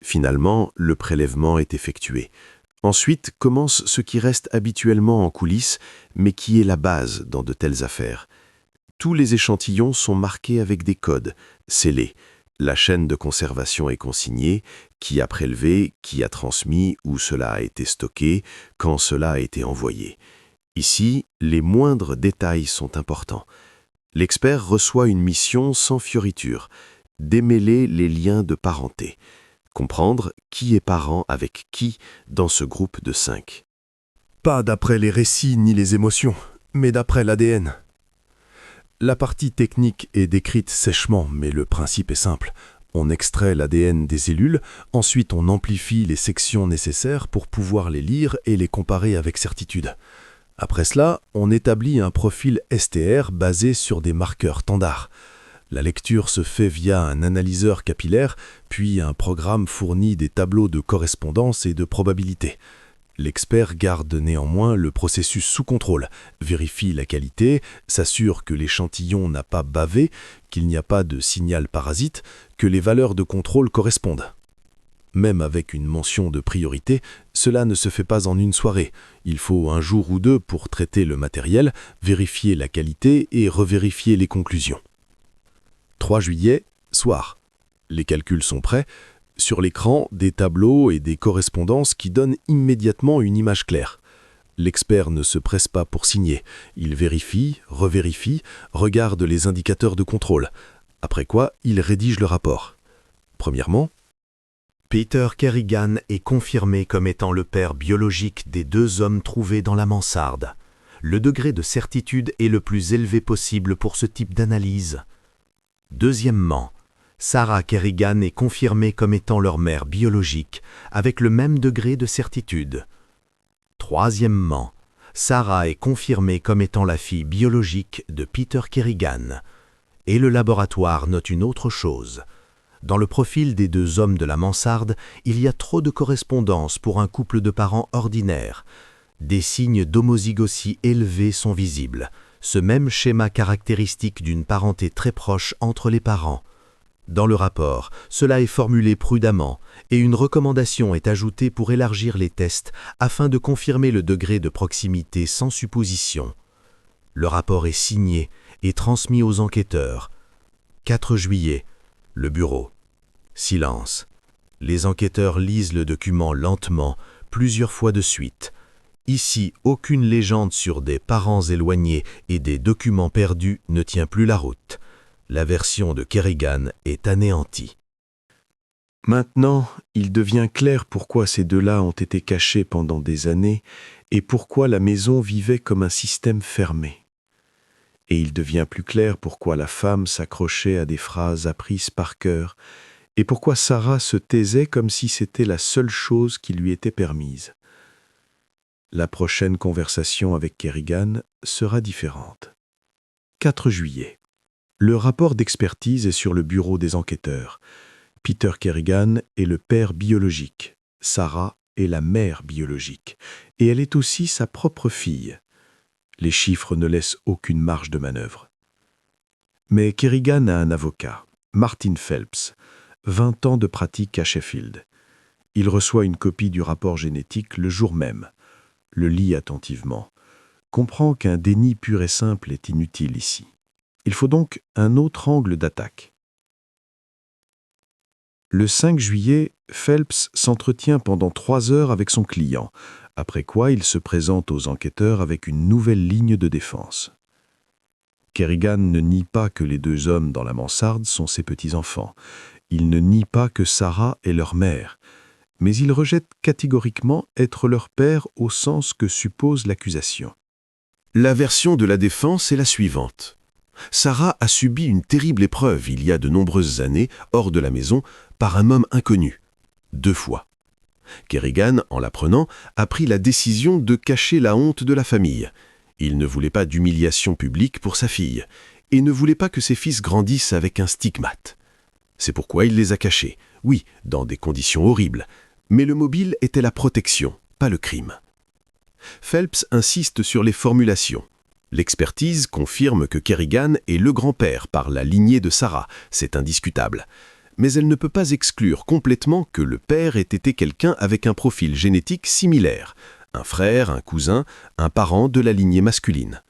Finalement, le prélèvement est effectué. Ensuite commence ce qui reste habituellement en coulisses, mais qui est la base dans de telles affaires. Tous les échantillons sont marqués avec des codes, scellés. La chaîne de conservation est consignée, qui a prélevé, qui a transmis, où cela a été stocké, quand cela a été envoyé. Ici, les moindres détails sont importants. L'expert reçoit une mission sans fioriture, démêler les liens de parenté, comprendre qui est parent avec qui dans ce groupe de 5. Pas d'après les récits ni les émotions, mais d'après l'ADN. La partie technique est décrite sèchement, mais le principe est simple. On extrait l'ADN des cellules, ensuite on amplifie les sections nécessaires pour pouvoir les lire et les comparer avec certitude. Après cela, on établit un profil STR basé sur des marqueurs standards. La lecture se fait via un analyseur capillaire, puis un programme fournit des tableaux de correspondance et de probabilité. L'expert garde néanmoins le processus sous contrôle, vérifie la qualité, s'assure que l'échantillon n'a pas bavé, qu'il n'y a pas de signal parasite, que les valeurs de contrôle correspondent. Même avec une mention de priorité, cela ne se fait pas en une soirée. Il faut 1 jour ou 2 pour traiter le matériel, vérifier la qualité et revérifier les conclusions. 3 juillet, soir. Les calculs sont prêts. Sur l'écran, des tableaux et des correspondances qui donnent immédiatement une image claire. L'expert ne se presse pas pour signer. Il vérifie, revérifie, regarde les indicateurs de contrôle. Après quoi, il rédige le rapport. Premièrement, Peter Kerrigan est confirmé comme étant le père biologique des 2 hommes trouvés dans la mansarde. Le degré de certitude est le plus élevé possible pour ce type d'analyse. Deuxièmement, Sarah Kerrigan est confirmée comme étant leur mère biologique, avec le même degré de certitude. Troisièmement, Sarah est confirmée comme étant la fille biologique de Peter Kerrigan. Et le laboratoire note une autre chose. Dans le profil des 2 hommes de la mansarde, il y a trop de correspondance pour un couple de parents ordinaires. Des signes d'homozygosie élevés sont visibles, ce même schéma caractéristique d'une parenté très proche entre les parents. Dans le rapport, cela est formulé prudemment et une recommandation est ajoutée pour élargir les tests afin de confirmer le degré de proximité sans supposition. Le rapport est signé et transmis aux enquêteurs. 4 juillet, le bureau. Silence. Les enquêteurs lisent le document lentement, plusieurs fois de suite. Ici, aucune légende sur des parents éloignés et des documents perdus ne tient plus la route. La version de Kerrigan est anéantie. Maintenant, il devient clair pourquoi ces deux-là ont été cachés pendant des années et pourquoi la maison vivait comme un système fermé. Et il devient plus clair pourquoi la femme s'accrochait à des phrases apprises par cœur et pourquoi Sarah se taisait comme si c'était la seule chose qui lui était permise. La prochaine conversation avec Kerrigan sera différente. 4 juillet. Le rapport d'expertise est sur le bureau des enquêteurs. Peter Kerrigan est le père biologique, Sarah est la mère biologique, et elle est aussi sa propre fille. Les chiffres ne laissent aucune marge de manœuvre. Mais Kerrigan a un avocat, Martin Phelps, 20 ans de pratique à Sheffield. Il reçoit une copie du rapport génétique le jour même, le lit attentivement, comprend qu'un déni pur et simple est inutile ici. Il faut donc un autre angle d'attaque. Le 5 juillet, Phelps s'entretient pendant 3 heures avec son client, après quoi il se présente aux enquêteurs avec une nouvelle ligne de défense. Kerrigan ne nie pas que les 2 hommes dans la mansarde sont ses petits-enfants. Il ne nie pas que Sarah est leur mère, mais il rejette catégoriquement être leur père au sens que suppose l'accusation. La version de la défense est la suivante. Sarah a subi une terrible épreuve il y a de nombreuses années, hors de la maison, par un homme inconnu, 2 fois. Kerrigan, en l'apprenant, a pris la décision de cacher la honte de la famille. Il ne voulait pas d'humiliation publique pour sa fille, et ne voulait pas que ses fils grandissent avec un stigmate. C'est pourquoi il les a cachés, oui, dans des conditions horribles, mais le mobile était la protection, pas le crime. Phelps insiste sur les formulations. L'expertise confirme que Kerrigan est le grand-père par la lignée de Sarah, c'est indiscutable. Mais elle ne peut pas exclure complètement que le père ait été quelqu'un avec un profil génétique similaire, un frère, un cousin, un parent de la lignée masculine.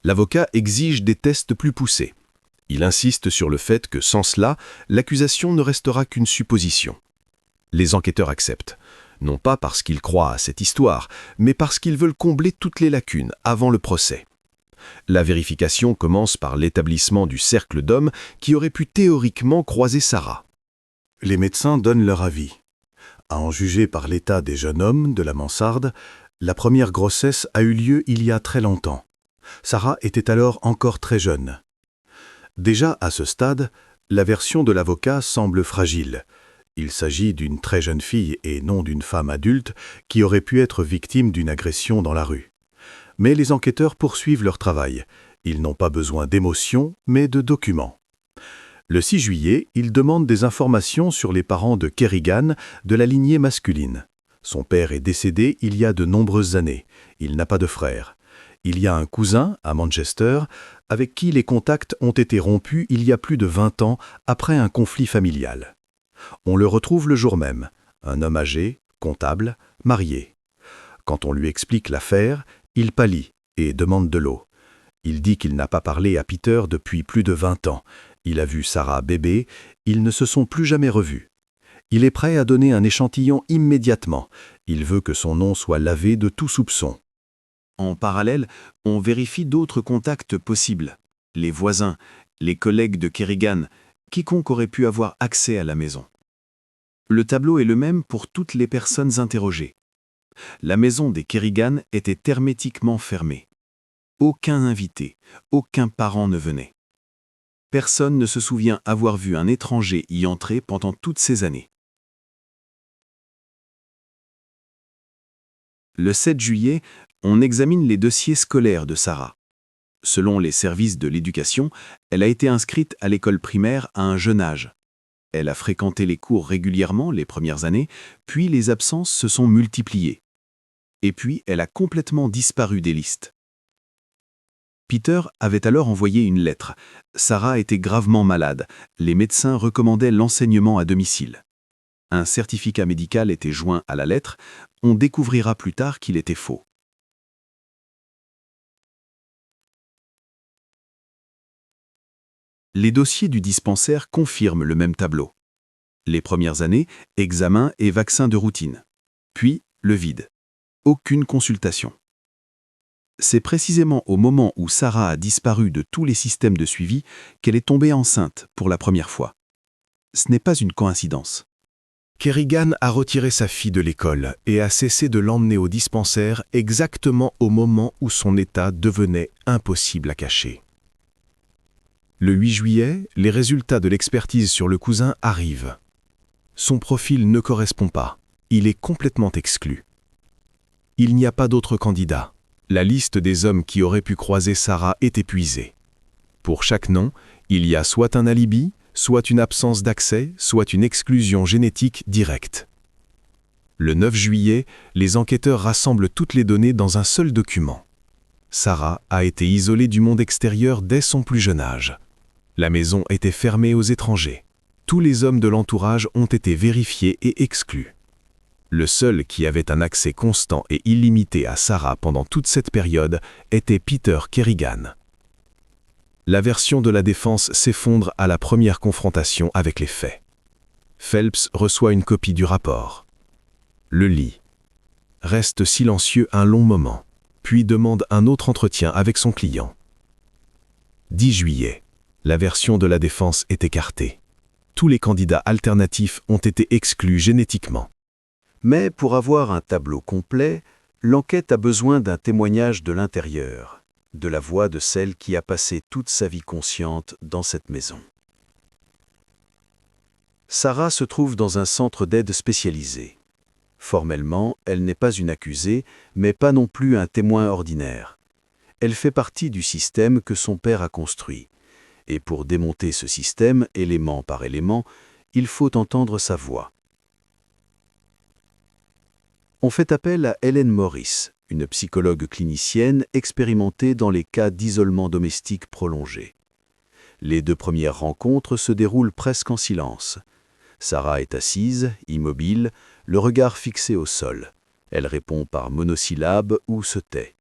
L'avocat exige des tests plus poussés. Il insiste sur le fait que sans cela, l'accusation ne restera qu'une supposition. Les enquêteurs acceptent. Non pas parce qu'ils croient à cette histoire, mais parce qu'ils veulent combler toutes les lacunes avant le procès. La vérification commence par l'établissement du cercle d'hommes qui aurait pu théoriquement croiser Sarah. Les médecins donnent leur avis. À en juger par l'état des jeunes hommes de la mansarde, la première grossesse a eu lieu il y a très longtemps. Sarah était alors encore très jeune. Déjà à ce stade, la version de l'avocat semble fragile. Il s'agit d'une très jeune fille et non d'une femme adulte qui aurait pu être victime d'une agression dans la rue. Mais les enquêteurs poursuivent leur travail. Ils n'ont pas besoin d'émotions, mais de documents. Le 6 juillet, ils demandent des informations sur les parents de Kerrigan de la lignée masculine. Son père est décédé il y a de nombreuses années. Il n'a pas de frère. Il y a un cousin, à Manchester, avec qui les contacts ont été rompus il y a plus de 20 ans après un conflit familial. On le retrouve le jour même, un homme âgé, comptable, marié. Quand on lui explique l'affaire, il pâlit et demande de l'eau. Il dit qu'il n'a pas parlé à Peter depuis plus de 20 ans. Il a vu Sarah bébé, ils ne se sont plus jamais revus. Il est prêt à donner un échantillon immédiatement. Il veut que son nom soit lavé de tout soupçon. En parallèle, on vérifie d'autres contacts possibles. Les voisins, les collègues de Kerrigan, quiconque aurait pu avoir accès à la maison. Le tableau est le même pour toutes les personnes interrogées. La maison des Kerrigan était hermétiquement fermée. Aucun invité, aucun parent ne venait. Personne ne se souvient avoir vu un étranger y entrer pendant toutes ces années. Le 7 juillet, on examine les dossiers scolaires de Sarah. Selon les services de l'éducation, elle a été inscrite à l'école primaire à un jeune âge. Elle a fréquenté les cours régulièrement les premières années, puis les absences se sont multipliées. Et puis, elle a complètement disparu des listes. Peter avait alors envoyé une lettre. Sarah était gravement malade. Les médecins recommandaient l'enseignement à domicile. Un certificat médical était joint à la lettre. On découvrira plus tard qu'il était faux. Les dossiers du dispensaire confirment le même tableau. Les premières années, examens et vaccins de routine. Puis, le vide. Aucune consultation. C'est précisément au moment où Sarah a disparu de tous les systèmes de suivi qu'elle est tombée enceinte pour la première fois. Ce n'est pas une coïncidence. Kerrigan a retiré sa fille de l'école et a cessé de l'emmener au dispensaire exactement au moment où son état devenait impossible à cacher. Le 8 juillet, les résultats de l'expertise sur le cousin arrivent. Son profil ne correspond pas. Il est complètement exclu. Il n'y a pas d'autre candidat. La liste des hommes qui auraient pu croiser Sarah est épuisée. Pour chaque nom, il y a soit un alibi, soit une absence d'accès, soit une exclusion génétique directe. Le 9 juillet, les enquêteurs rassemblent toutes les données dans un seul document. Sarah a été isolée du monde extérieur dès son plus jeune âge. La maison était fermée aux étrangers. Tous les hommes de l'entourage ont été vérifiés et exclus. Le seul qui avait un accès constant et illimité à Sarah pendant toute cette période était Peter Kerrigan. La version de la défense s'effondre à la première confrontation avec les faits. Phelps reçoit une copie du rapport. Le lit. Reste silencieux un long moment, puis demande un autre entretien avec son client. 10 juillet. La version de la défense est écartée. Tous les candidats alternatifs ont été exclus génétiquement. Mais pour avoir un tableau complet, l'enquête a besoin d'un témoignage de l'intérieur, de la voix de celle qui a passé toute sa vie consciente dans cette maison. Sarah se trouve dans un centre d'aide spécialisé. Formellement, elle n'est pas une accusée, mais pas non plus un témoin ordinaire. Elle fait partie du système que son père a construit. Et pour démonter ce système, élément par élément, il faut entendre sa voix. On fait appel à Helen Morris, une psychologue clinicienne expérimentée dans les cas d'isolement domestique prolongé. Les 2 premières rencontres se déroulent presque en silence. Sarah est assise, immobile, le regard fixé au sol. Elle répond par monosyllabes ou se tait.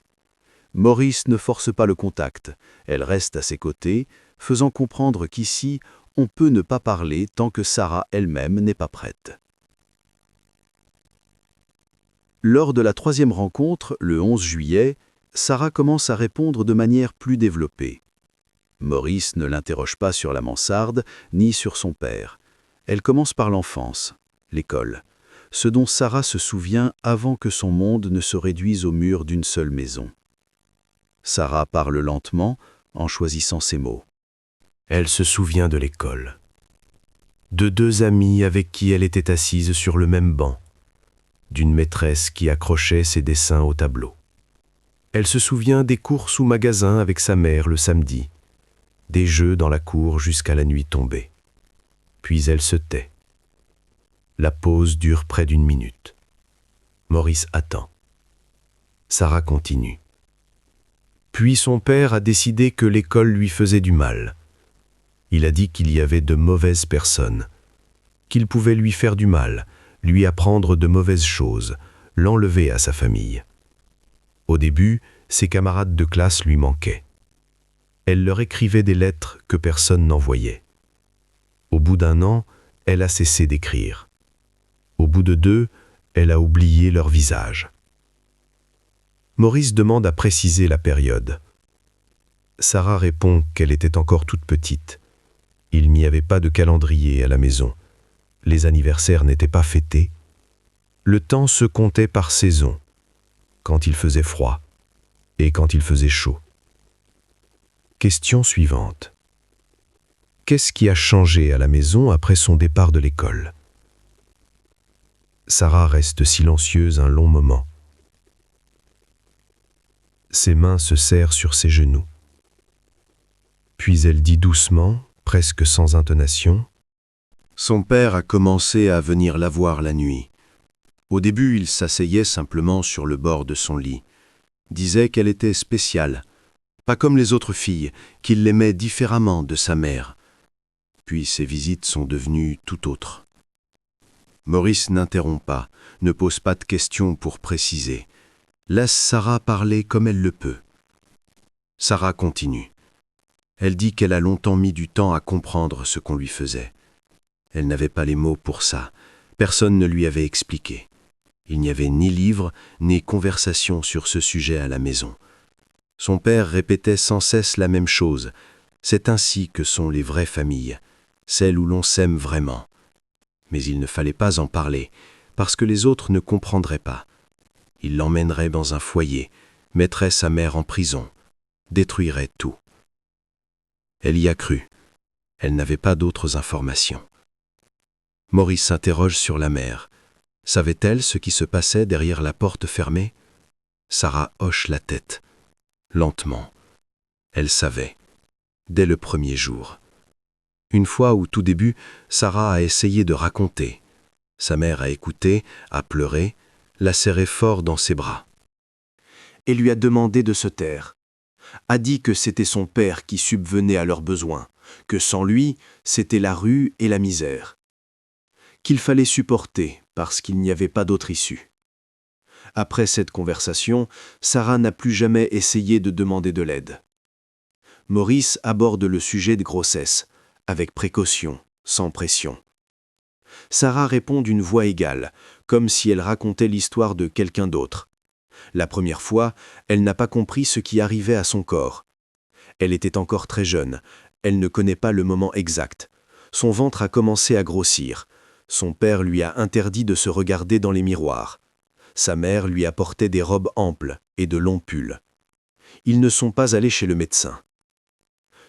Morris ne force pas le contact. Elle reste à ses côtés, faisant comprendre qu'ici, on peut ne pas parler tant que Sarah elle-même n'est pas prête. Lors de la 3e rencontre, le 11 juillet, Sarah commence à répondre de manière plus développée. Morris ne l'interroge pas sur la mansarde, ni sur son père. Elle commence par l'enfance, l'école, ce dont Sarah se souvient avant que son monde ne se réduise aux murs d'une seule maison. Sarah parle lentement, en choisissant ses mots. Elle se souvient de l'école, de 2 amis avec qui elle était assise sur le même banc, d'une maîtresse qui accrochait ses dessins au tableau. Elle se souvient des courses au magasin avec sa mère le samedi, des jeux dans la cour jusqu'à la nuit tombée. Puis elle se tait. La pause dure près d'1 minute. Morris attend. Sarah continue. Puis son père a décidé que l'école lui faisait du mal. Il a dit qu'il y avait de mauvaises personnes, qu'il pouvait lui faire du mal, lui apprendre de mauvaises choses, l'enlever à sa famille. Au début, ses camarades de classe lui manquaient. Elle leur écrivait des lettres que personne n'envoyait. Au bout d'1 an, elle a cessé d'écrire. Au bout de 2, elle a oublié leur visage. Maurice demande à préciser la période. Sarah répond qu'elle était encore toute petite. Il n'y avait pas de calendrier à la maison. Les anniversaires n'étaient pas fêtés. Le temps se comptait par saison, quand il faisait froid et quand il faisait chaud. Question suivante. Qu'est-ce qui a changé à la maison après son départ de l'école? Sarah reste silencieuse un long moment. Ses mains se serrent sur ses genoux. Puis elle dit doucement, presque sans intonation, « Son père a commencé à venir la voir la nuit. Au début, il s'asseyait simplement sur le bord de son lit. Disait qu'elle était spéciale, pas comme les autres filles, qu'il l'aimait différemment de sa mère. Puis ses visites sont devenues tout autres. » Maurice n'interrompt pas, ne pose pas de questions pour préciser. Laisse Sarah parler comme elle le peut. Sarah continue. Elle dit qu'elle a longtemps mis du temps à comprendre ce qu'on lui faisait. Elle n'avait pas les mots pour ça. Personne ne lui avait expliqué. Il n'y avait ni livre, ni conversation sur ce sujet à la maison. Son père répétait sans cesse la même chose. C'est ainsi que sont les vraies familles, celles où l'on s'aime vraiment. Mais il ne fallait pas en parler, parce que les autres ne comprendraient pas. Il l'emmènerait dans un foyer, mettrait sa mère en prison, détruirait tout. Elle y a cru. Elle n'avait pas d'autres informations. Maurice s'interroge sur la mère. Savait-elle ce qui se passait derrière la porte fermée? Sarah hoche la tête. Lentement. Elle savait. Dès le premier jour. Une fois au tout début, Sarah a essayé de raconter. Sa mère a écouté, a pleuré, l'a serré fort dans ses bras. Et lui a demandé de se taire. A dit que c'était son père qui subvenait à leurs besoins, que sans lui, c'était la rue et la misère. Qu'il fallait supporter parce qu'il n'y avait pas d'autre issue. Après cette conversation, Sarah n'a plus jamais essayé de demander de l'aide. Maurice aborde le sujet de grossesse, avec précaution, sans pression. Sarah répond d'une voix égale, comme si elle racontait l'histoire de quelqu'un d'autre. La première fois, elle n'a pas compris ce qui arrivait à son corps. Elle était encore très jeune, elle ne connaît pas le moment exact. Son ventre a commencé à grossir. Son père lui a interdit de se regarder dans les miroirs. Sa mère lui apportait des robes amples et de longs pulls. Ils ne sont pas allés chez le médecin.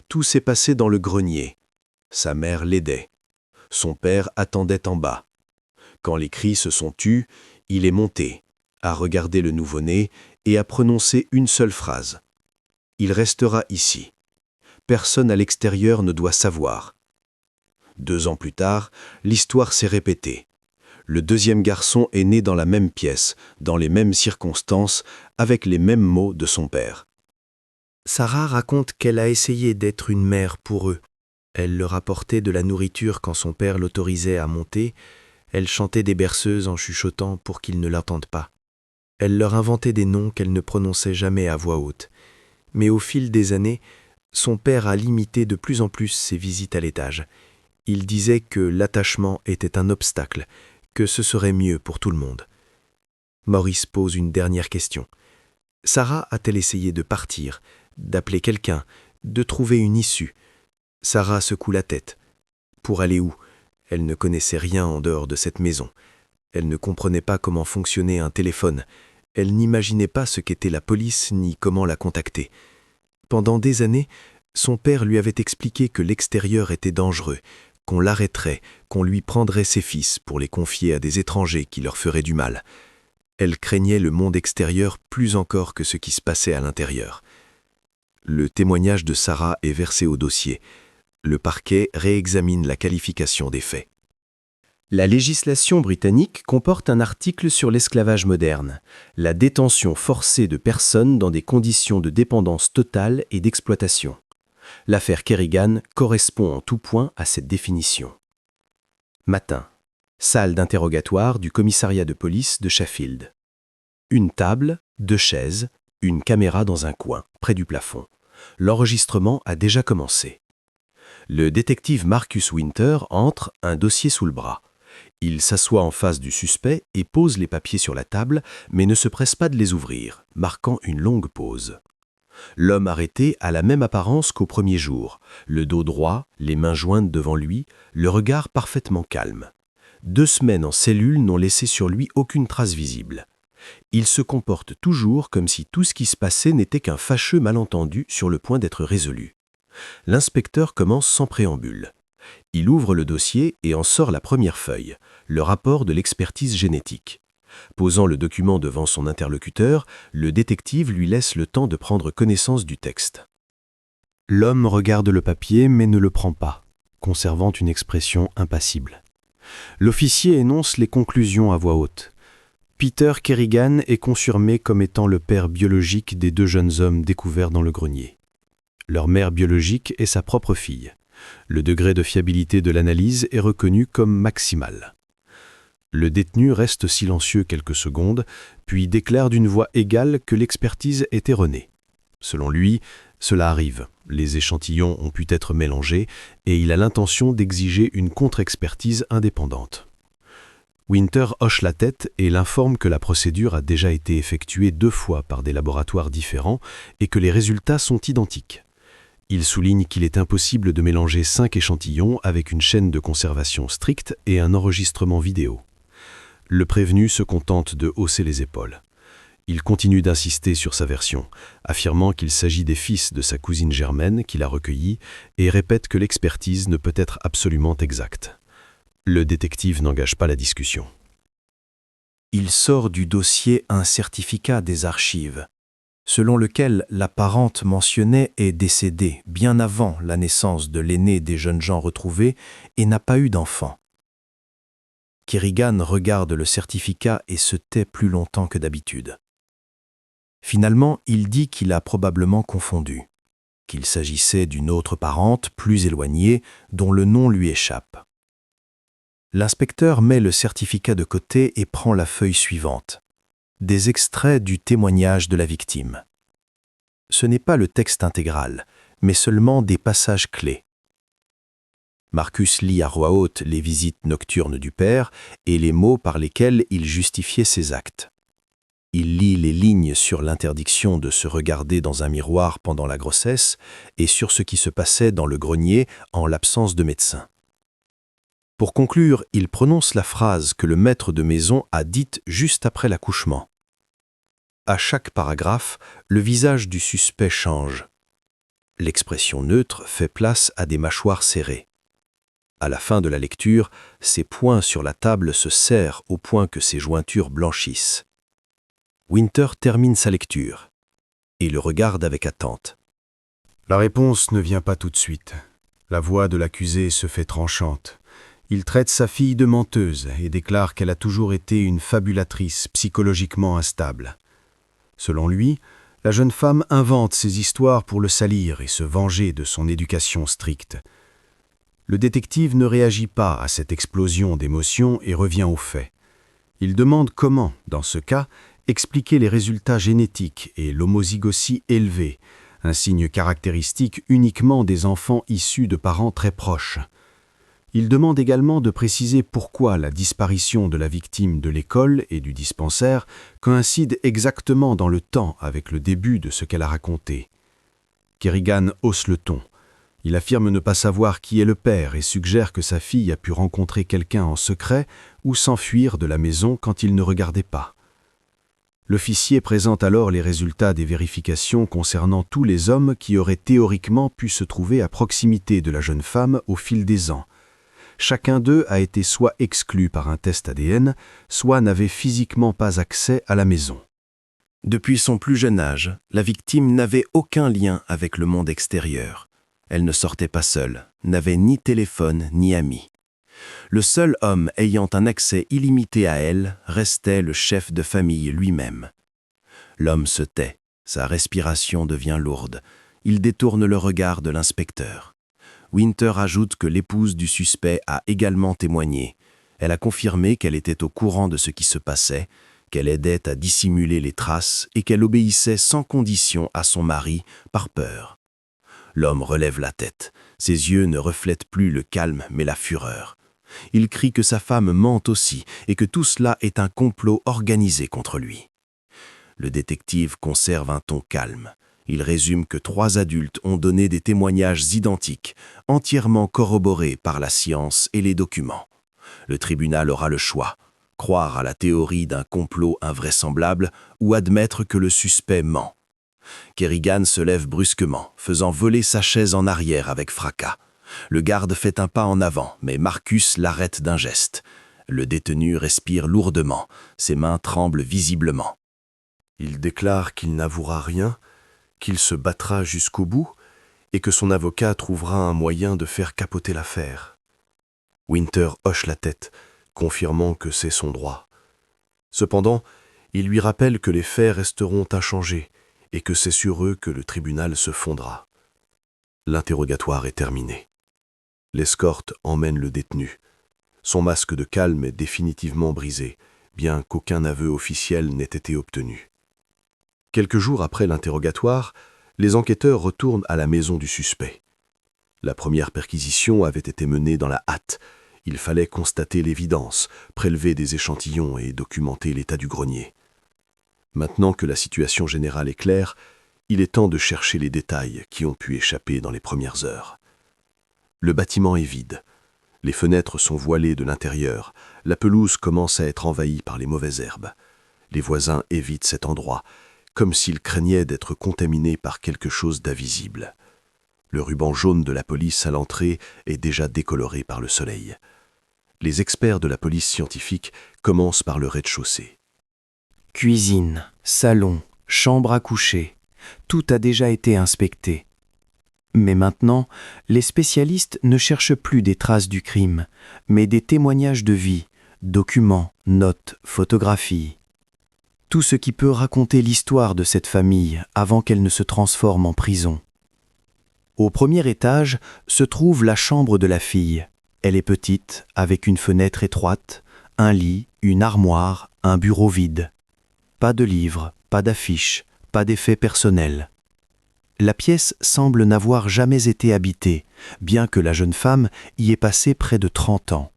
Tout s'est passé dans le grenier. Sa mère l'aidait. Son père attendait en bas. Quand les cris se sont tus, il est monté, a regardé le nouveau-né et a prononcé une seule phrase. « Il restera ici. Personne à l'extérieur ne doit savoir. » 2 ans plus tard, l'histoire s'est répétée. Le deuxième garçon est né dans la même pièce, dans les mêmes circonstances, avec les mêmes mots de son père. Sarah raconte qu'elle a essayé d'être une mère pour eux. Elle leur apportait de la nourriture quand son père l'autorisait à monter. Elle chantait des berceuses en chuchotant pour qu'ils ne l'entendent pas. Elle leur inventait des noms qu'elle ne prononçait jamais à voix haute. Mais au fil des années, son père a limité de plus en plus ses visites à l'étage. Il disait que l'attachement était un obstacle, que ce serait mieux pour tout le monde. Maurice pose une dernière question. Sarah a-t-elle essayé de partir, d'appeler quelqu'un, de trouver une issue? Sarah secoue la tête. Pour aller où? Elle ne connaissait rien en dehors de cette maison. Elle ne comprenait pas comment fonctionnait un téléphone. Elle n'imaginait pas ce qu'était la police ni comment la contacter. Pendant des années, son père lui avait expliqué que l'extérieur était dangereux, qu'on l'arrêterait, qu'on lui prendrait ses fils pour les confier à des étrangers qui leur feraient du mal. Elle craignait le monde extérieur plus encore que ce qui se passait à l'intérieur. Le témoignage de Sarah est versé au dossier. Le parquet réexamine la qualification des faits. La législation britannique comporte un article sur l'esclavage moderne, la détention forcée de personnes dans des conditions de dépendance totale et d'exploitation. L'affaire Kerrigan correspond en tout point à cette définition. Matin. Salle d'interrogatoire du commissariat de police de Sheffield. Une table, 2 chaises, une caméra dans un coin, près du plafond. L'enregistrement a déjà commencé. Le détective Marcus Winter entre, un dossier sous le bras. Il s'assoit en face du suspect et pose les papiers sur la table, mais ne se presse pas de les ouvrir, marquant une longue pause. L'homme arrêté a la même apparence qu'au premier jour, le dos droit, les mains jointes devant lui, le regard parfaitement calme. 2 semaines en cellule n'ont laissé sur lui aucune trace visible. Il se comporte toujours comme si tout ce qui se passait n'était qu'un fâcheux malentendu sur le point d'être résolu. L'inspecteur commence sans préambule. Il ouvre le dossier et en sort la première feuille, le rapport de l'expertise génétique. Posant le document devant son interlocuteur, le détective lui laisse le temps de prendre connaissance du texte. L'homme regarde le papier mais ne le prend pas, conservant une expression impassible. L'officier énonce les conclusions à voix haute. Peter Kerrigan est confirmé comme étant le père biologique des 2 jeunes hommes découverts dans le grenier. Leur mère biologique est sa propre fille. Le degré de fiabilité de l'analyse est reconnu comme maximal. Le détenu reste silencieux quelques secondes, puis déclare d'une voix égale que l'expertise est erronée. Selon lui, cela arrive, les échantillons ont pu être mélangés et il a l'intention d'exiger une contre-expertise indépendante. Winter hoche la tête et l'informe que la procédure a déjà été effectuée 2 fois par des laboratoires différents et que les résultats sont identiques. Il souligne qu'il est impossible de mélanger 5 échantillons avec une chaîne de conservation stricte et un enregistrement vidéo. Le prévenu se contente de hausser les épaules. Il continue d'insister sur sa version, affirmant qu'il s'agit des fils de sa cousine germaine qu'il a recueillis et répète que l'expertise ne peut être absolument exacte. Le détective n'engage pas la discussion. Il sort du dossier un certificat des archives, selon lequel la parente mentionnée est décédée bien avant la naissance de l'aîné des jeunes gens retrouvés et n'a pas eu d'enfant. Kerrigan regarde le certificat et se tait plus longtemps que d'habitude. Finalement, il dit qu'il a probablement confondu, qu'il s'agissait d'une autre parente plus éloignée dont le nom lui échappe. L'inspecteur met le certificat de côté et prend la feuille suivante. Des extraits du témoignage de la victime. Ce n'est pas le texte intégral, mais seulement des passages clés. Marcus lit à voix haute les visites nocturnes du père et les mots par lesquels il justifiait ses actes. Il lit les lignes sur l'interdiction de se regarder dans un miroir pendant la grossesse et sur ce qui se passait dans le grenier en l'absence de médecin. Pour conclure, il prononce la phrase que le maître de maison a dite juste après l'accouchement. À chaque paragraphe, le visage du suspect change. L'expression neutre fait place à des mâchoires serrées. À la fin de la lecture, ses poings sur la table se serrent au point que ses jointures blanchissent. Winter termine sa lecture et le regarde avec attente. La réponse ne vient pas tout de suite. La voix de l'accusé se fait tranchante. Il traite sa fille de menteuse et déclare qu'elle a toujours été une fabulatrice psychologiquement instable. Selon lui, la jeune femme invente ces histoires pour le salir et se venger de son éducation stricte. Le détective ne réagit pas à cette explosion d'émotions et revient aux faits. Il demande comment, dans ce cas, expliquer les résultats génétiques et l'homozygosie élevée, un signe caractéristique uniquement des enfants issus de parents très proches. Il demande également de préciser pourquoi la disparition de la victime de l'école et du dispensaire coïncide exactement dans le temps avec le début de ce qu'elle a raconté. Kerrigan hausse le ton. Il affirme ne pas savoir qui est le père et suggère que sa fille a pu rencontrer quelqu'un en secret ou s'enfuir de la maison quand il ne regardait pas. L'officier présente alors les résultats des vérifications concernant tous les hommes qui auraient théoriquement pu se trouver à proximité de la jeune femme au fil des ans. Chacun d'eux a été soit exclu par un test ADN, soit n'avait physiquement pas accès à la maison. Depuis son plus jeune âge, la victime n'avait aucun lien avec le monde extérieur. Elle ne sortait pas seule, n'avait ni téléphone ni amis. Le seul homme ayant un accès illimité à elle restait le chef de famille lui-même. L'homme se tait, sa respiration devient lourde. Il détourne le regard de l'inspecteur. Winter ajoute que l'épouse du suspect a également témoigné. Elle a confirmé qu'elle était au courant de ce qui se passait, qu'elle aidait à dissimuler les traces et qu'elle obéissait sans condition à son mari par peur. L'homme relève la tête. Ses yeux ne reflètent plus le calme mais la fureur. Il crie que sa femme ment aussi et que tout cela est un complot organisé contre lui. Le détective conserve un ton calme. Il résume que 3 adultes ont donné des témoignages identiques, entièrement corroborés par la science et les documents. Le tribunal aura le choix, croire à la théorie d'un complot invraisemblable ou admettre que le suspect ment. Kerrigan se lève brusquement, faisant voler sa chaise en arrière avec fracas. Le garde fait un pas en avant, mais Marcus l'arrête d'un geste. Le détenu respire lourdement, ses mains tremblent visiblement. Il déclare qu'il n'avouera rien, qu'il se battra jusqu'au bout et que son avocat trouvera un moyen de faire capoter l'affaire. Winter hoche la tête, confirmant que c'est son droit. Cependant, il lui rappelle que les faits resteront inchangés et que c'est sur eux que le tribunal se fondera. L'interrogatoire est terminé. L'escorte emmène le détenu. Son masque de calme est définitivement brisé, bien qu'aucun aveu officiel n'ait été obtenu. Quelques jours après l'interrogatoire, les enquêteurs retournent à la maison du suspect. La première perquisition avait été menée dans la hâte. Il fallait constater l'évidence, prélever des échantillons et documenter l'état du grenier. Maintenant que la situation générale est claire, il est temps de chercher les détails qui ont pu échapper dans les premières heures. Le bâtiment est vide. Les fenêtres sont voilées de l'intérieur. La pelouse commence à être envahie par les mauvaises herbes. Les voisins évitent cet endroit, comme s'ils craignaient d'être contaminés par quelque chose d'invisible. Le ruban jaune de la police à l'entrée est déjà décoloré par le soleil. Les experts de la police scientifique commencent par le rez-de-chaussée. Cuisine, salon, chambre à coucher, tout a déjà été inspecté. Mais maintenant, les spécialistes ne cherchent plus des traces du crime, mais des témoignages de vie, documents, notes, photographies. Tout ce qui peut raconter l'histoire de cette famille avant qu'elle ne se transforme en prison. Au premier étage se trouve la chambre de la fille. Elle est petite, avec une fenêtre étroite, un lit, une armoire, un bureau vide. Pas de livres, pas d'affiches, pas d'effets personnels. La pièce semble n'avoir jamais été habitée, bien que la jeune femme y ait passé près de 30 ans.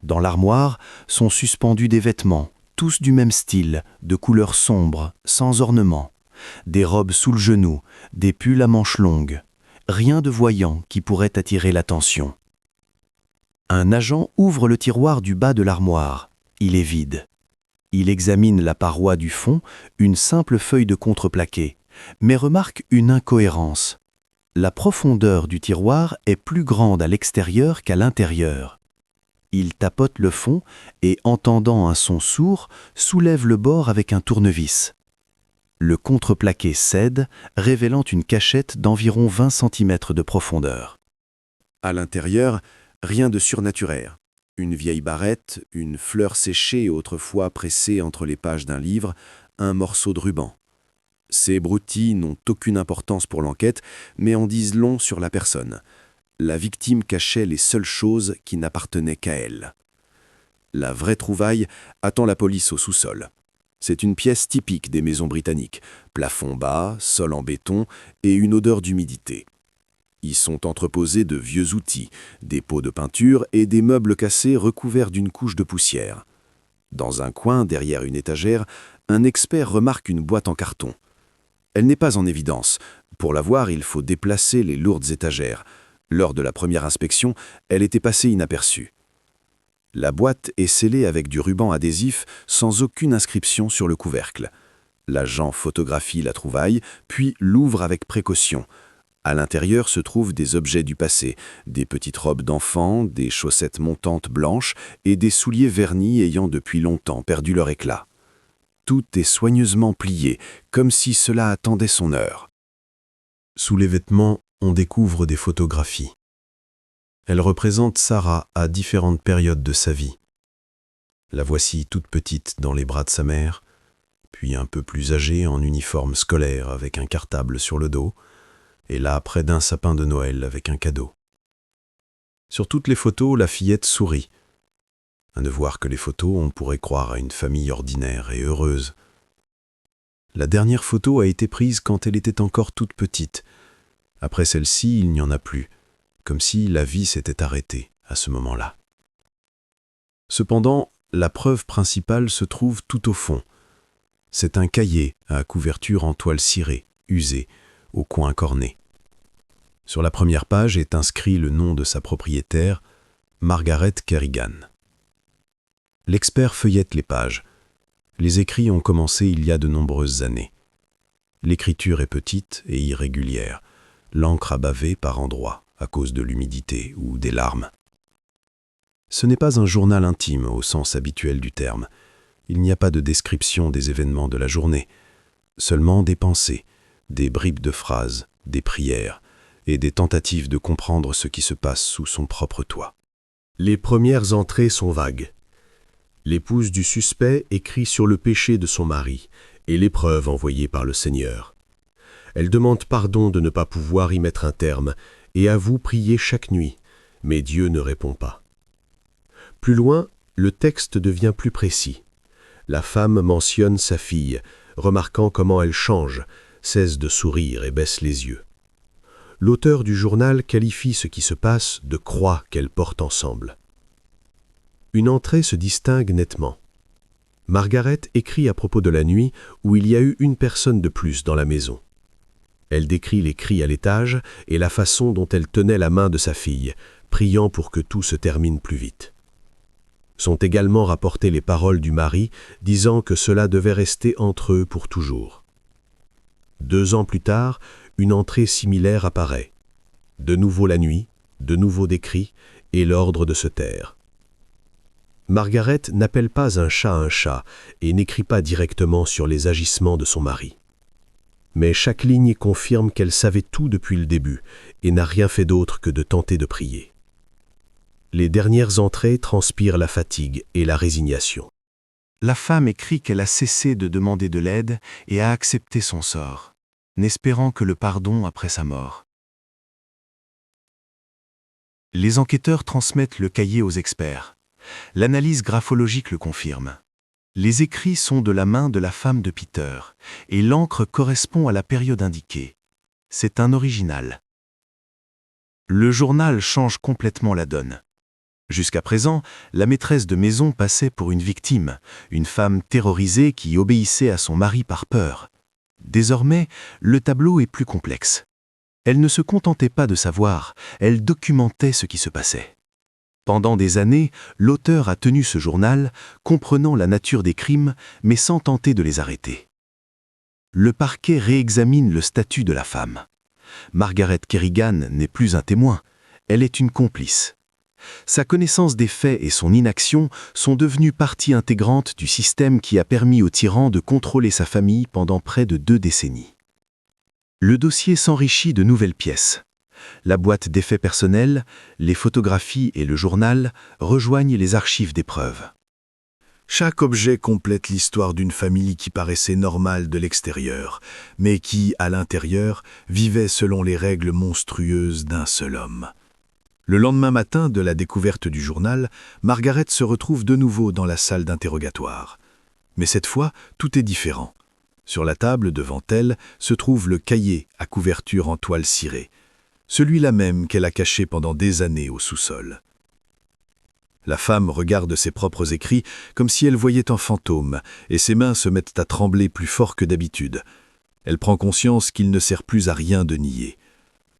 Dans l'armoire sont suspendus des vêtements, tous du même style, de couleur sombre, sans ornement. Des robes sous le genou, des pulls à manches longues. Rien de voyant qui pourrait attirer l'attention. Un agent ouvre le tiroir du bas de l'armoire. Il est vide. Il examine la paroi du fond, une simple feuille de contreplaqué, mais remarque une incohérence. La profondeur du tiroir est plus grande à l'extérieur qu'à l'intérieur. Il tapote le fond et, entendant un son sourd, soulève le bord avec un tournevis. Le contreplaqué cède, révélant une cachette d'environ 20 cm de profondeur. À l'intérieur, rien de surnaturel. Une vieille barrette, une fleur séchée autrefois pressée entre les pages d'un livre, un morceau de ruban. Ces broutilles n'ont aucune importance pour l'enquête, mais en disent long sur la personne. La victime cachait les seules choses qui n'appartenaient qu'à elle. La vraie trouvaille attend la police au sous-sol. C'est une pièce typique des maisons britanniques, plafond bas, sol en béton et une odeur d'humidité. Y sont entreposés de vieux outils, des pots de peinture et des meubles cassés recouverts d'une couche de poussière. Dans un coin, derrière une étagère, un expert remarque une boîte en carton. Elle n'est pas en évidence. Pour la voir, il faut déplacer les lourdes étagères. Lors de la première inspection, elle était passée inaperçue. La boîte est scellée avec du ruban adhésif sans aucune inscription sur le couvercle. L'agent photographie la trouvaille, puis l'ouvre avec précaution. À l'intérieur se trouvent des objets du passé, des petites robes d'enfants, des chaussettes montantes blanches et des souliers vernis ayant depuis longtemps perdu leur éclat. Tout est soigneusement plié, comme si cela attendait son heure. Sous les vêtements, on découvre des photographies. Elles représentent Sarah à différentes périodes de sa vie. La voici toute petite dans les bras de sa mère, puis un peu plus âgée en uniforme scolaire avec un cartable sur le dos, et là près d'un sapin de Noël avec un cadeau. Sur toutes les photos, la fillette sourit. À ne voir que les photos, on pourrait croire à une famille ordinaire et heureuse. La dernière photo a été prise quand elle était encore toute petite. Après celle-ci, il n'y en a plus, comme si la vie s'était arrêtée à ce moment-là. Cependant, la preuve principale se trouve tout au fond. C'est un cahier à couverture en toile cirée, usé, au coin corné. Sur la première page est inscrit le nom de sa propriétaire, Margaret Kerrigan. L'expert feuillette les pages. Les écrits ont commencé il y a de nombreuses années. L'écriture est petite et irrégulière. L'encre a bavé par endroits à cause de l'humidité ou des larmes. Ce n'est pas un journal intime au sens habituel du terme. Il n'y a pas de description des événements de la journée, seulement des pensées, des bribes de phrases, des prières et des tentatives de comprendre ce qui se passe sous son propre toit. Les premières entrées sont vagues. L'épouse du suspect écrit sur le péché de son mari et l'épreuve envoyée par le Seigneur. Elle demande pardon de ne pas pouvoir y mettre un terme et avoue prier chaque nuit, mais Dieu ne répond pas. Plus loin, le texte devient plus précis. La femme mentionne sa fille, remarquant comment elle change, cesse de sourire et baisse les yeux. L'auteur du journal qualifie ce qui se passe de croix qu'elles portent ensemble. Une entrée se distingue nettement. Margaret écrit à propos de la nuit où il y a eu une personne de plus dans la maison. Elle décrit les cris à l'étage et la façon dont elle tenait la main de sa fille, priant pour que tout se termine plus vite. Sont également rapportées les paroles du mari disant que cela devait rester entre eux pour toujours. 2 ans plus tard, une entrée similaire apparaît. De nouveau la nuit, de nouveau des cris et l'ordre de se taire. Margaret n'appelle pas un chat et n'écrit pas directement sur les agissements de son mari. Mais chaque ligne confirme qu'elle savait tout depuis le début et n'a rien fait d'autre que de tenter de prier. Les dernières entrées transpirent la fatigue et la résignation. La femme écrit qu'elle a cessé de demander de l'aide et a accepté son sort, n'espérant que le pardon après sa mort. Les enquêteurs transmettent le cahier aux experts. L'analyse graphologique le confirme. Les écrits sont de la main de la femme de Peter, et l'encre correspond à la période indiquée. C'est un original. Le journal change complètement la donne. Jusqu'à présent, la maîtresse de maison passait pour une victime, une femme terrorisée qui obéissait à son mari par peur. Désormais, le tableau est plus complexe. Elle ne se contentait pas de savoir, elle documentait ce qui se passait. Pendant des années, l'auteur a tenu ce journal, comprenant la nature des crimes, mais sans tenter de les arrêter. Le parquet réexamine le statut de la femme. Margaret Kerrigan n'est plus un témoin, elle est une complice. Sa connaissance des faits et son inaction sont devenues partie intégrante du système qui a permis au tyran de contrôler sa famille pendant près de 2 décennies. Le dossier s'enrichit de nouvelles pièces. La boîte d'effets personnels, les photographies et le journal rejoignent les archives des preuves. Chaque objet complète l'histoire d'une famille qui paraissait normale de l'extérieur, mais qui, à l'intérieur, vivait selon les règles monstrueuses d'un seul homme. Le lendemain matin de la découverte du journal, Margaret se retrouve de nouveau dans la salle d'interrogatoire. Mais cette fois, tout est différent. Sur la table, devant elle, se trouve le cahier à couverture en toile cirée, celui-là même qu'elle a caché pendant des années au sous-sol. La femme regarde ses propres écrits comme si elle voyait un fantôme, et ses mains se mettent à trembler plus fort que d'habitude. Elle prend conscience qu'il ne sert plus à rien de nier.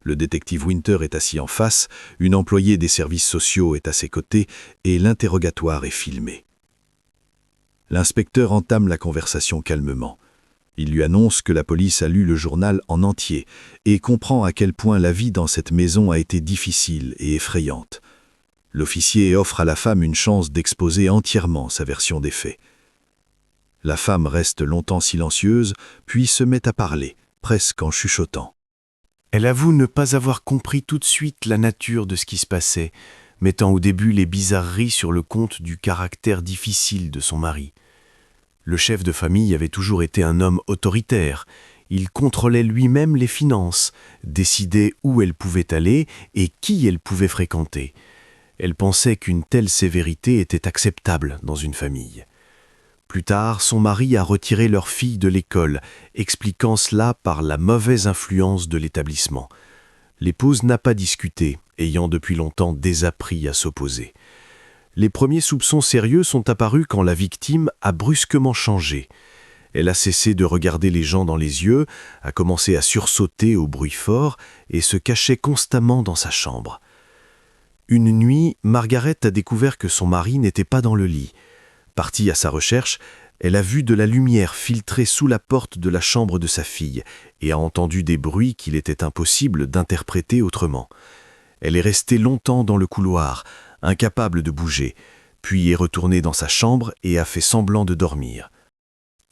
Le détective Winter est assis en face, une employée des services sociaux est à ses côtés, et l'interrogatoire est filmé. L'inspecteur entame la conversation calmement. Il lui annonce que la police a lu le journal en entier et comprend à quel point la vie dans cette maison a été difficile et effrayante. L'officier offre à la femme une chance d'exposer entièrement sa version des faits. La femme reste longtemps silencieuse, puis se met à parler, presque en chuchotant. Elle avoue ne pas avoir compris tout de suite la nature de ce qui se passait, mettant au début les bizarreries sur le compte du caractère difficile de son mari. Le chef de famille avait toujours été un homme autoritaire. Il contrôlait lui-même les finances, décidait où elle pouvait aller et qui elle pouvait fréquenter. Elle pensait qu'une telle sévérité était acceptable dans une famille. Plus tard, son mari a retiré leur fille de l'école, expliquant cela par la mauvaise influence de l'établissement. L'épouse n'a pas discuté, ayant depuis longtemps désappris à s'opposer. Les premiers soupçons sérieux sont apparus quand la victime a brusquement changé. Elle a cessé de regarder les gens dans les yeux, a commencé à sursauter au bruit fort et se cachait constamment dans sa chambre. Une nuit, Margaret a découvert que son mari n'était pas dans le lit. Partie à sa recherche, elle a vu de la lumière filtrer sous la porte de la chambre de sa fille et a entendu des bruits qu'il était impossible d'interpréter autrement. Elle est restée longtemps dans le couloir, incapable de bouger, puis est retournée dans sa chambre et a fait semblant de dormir.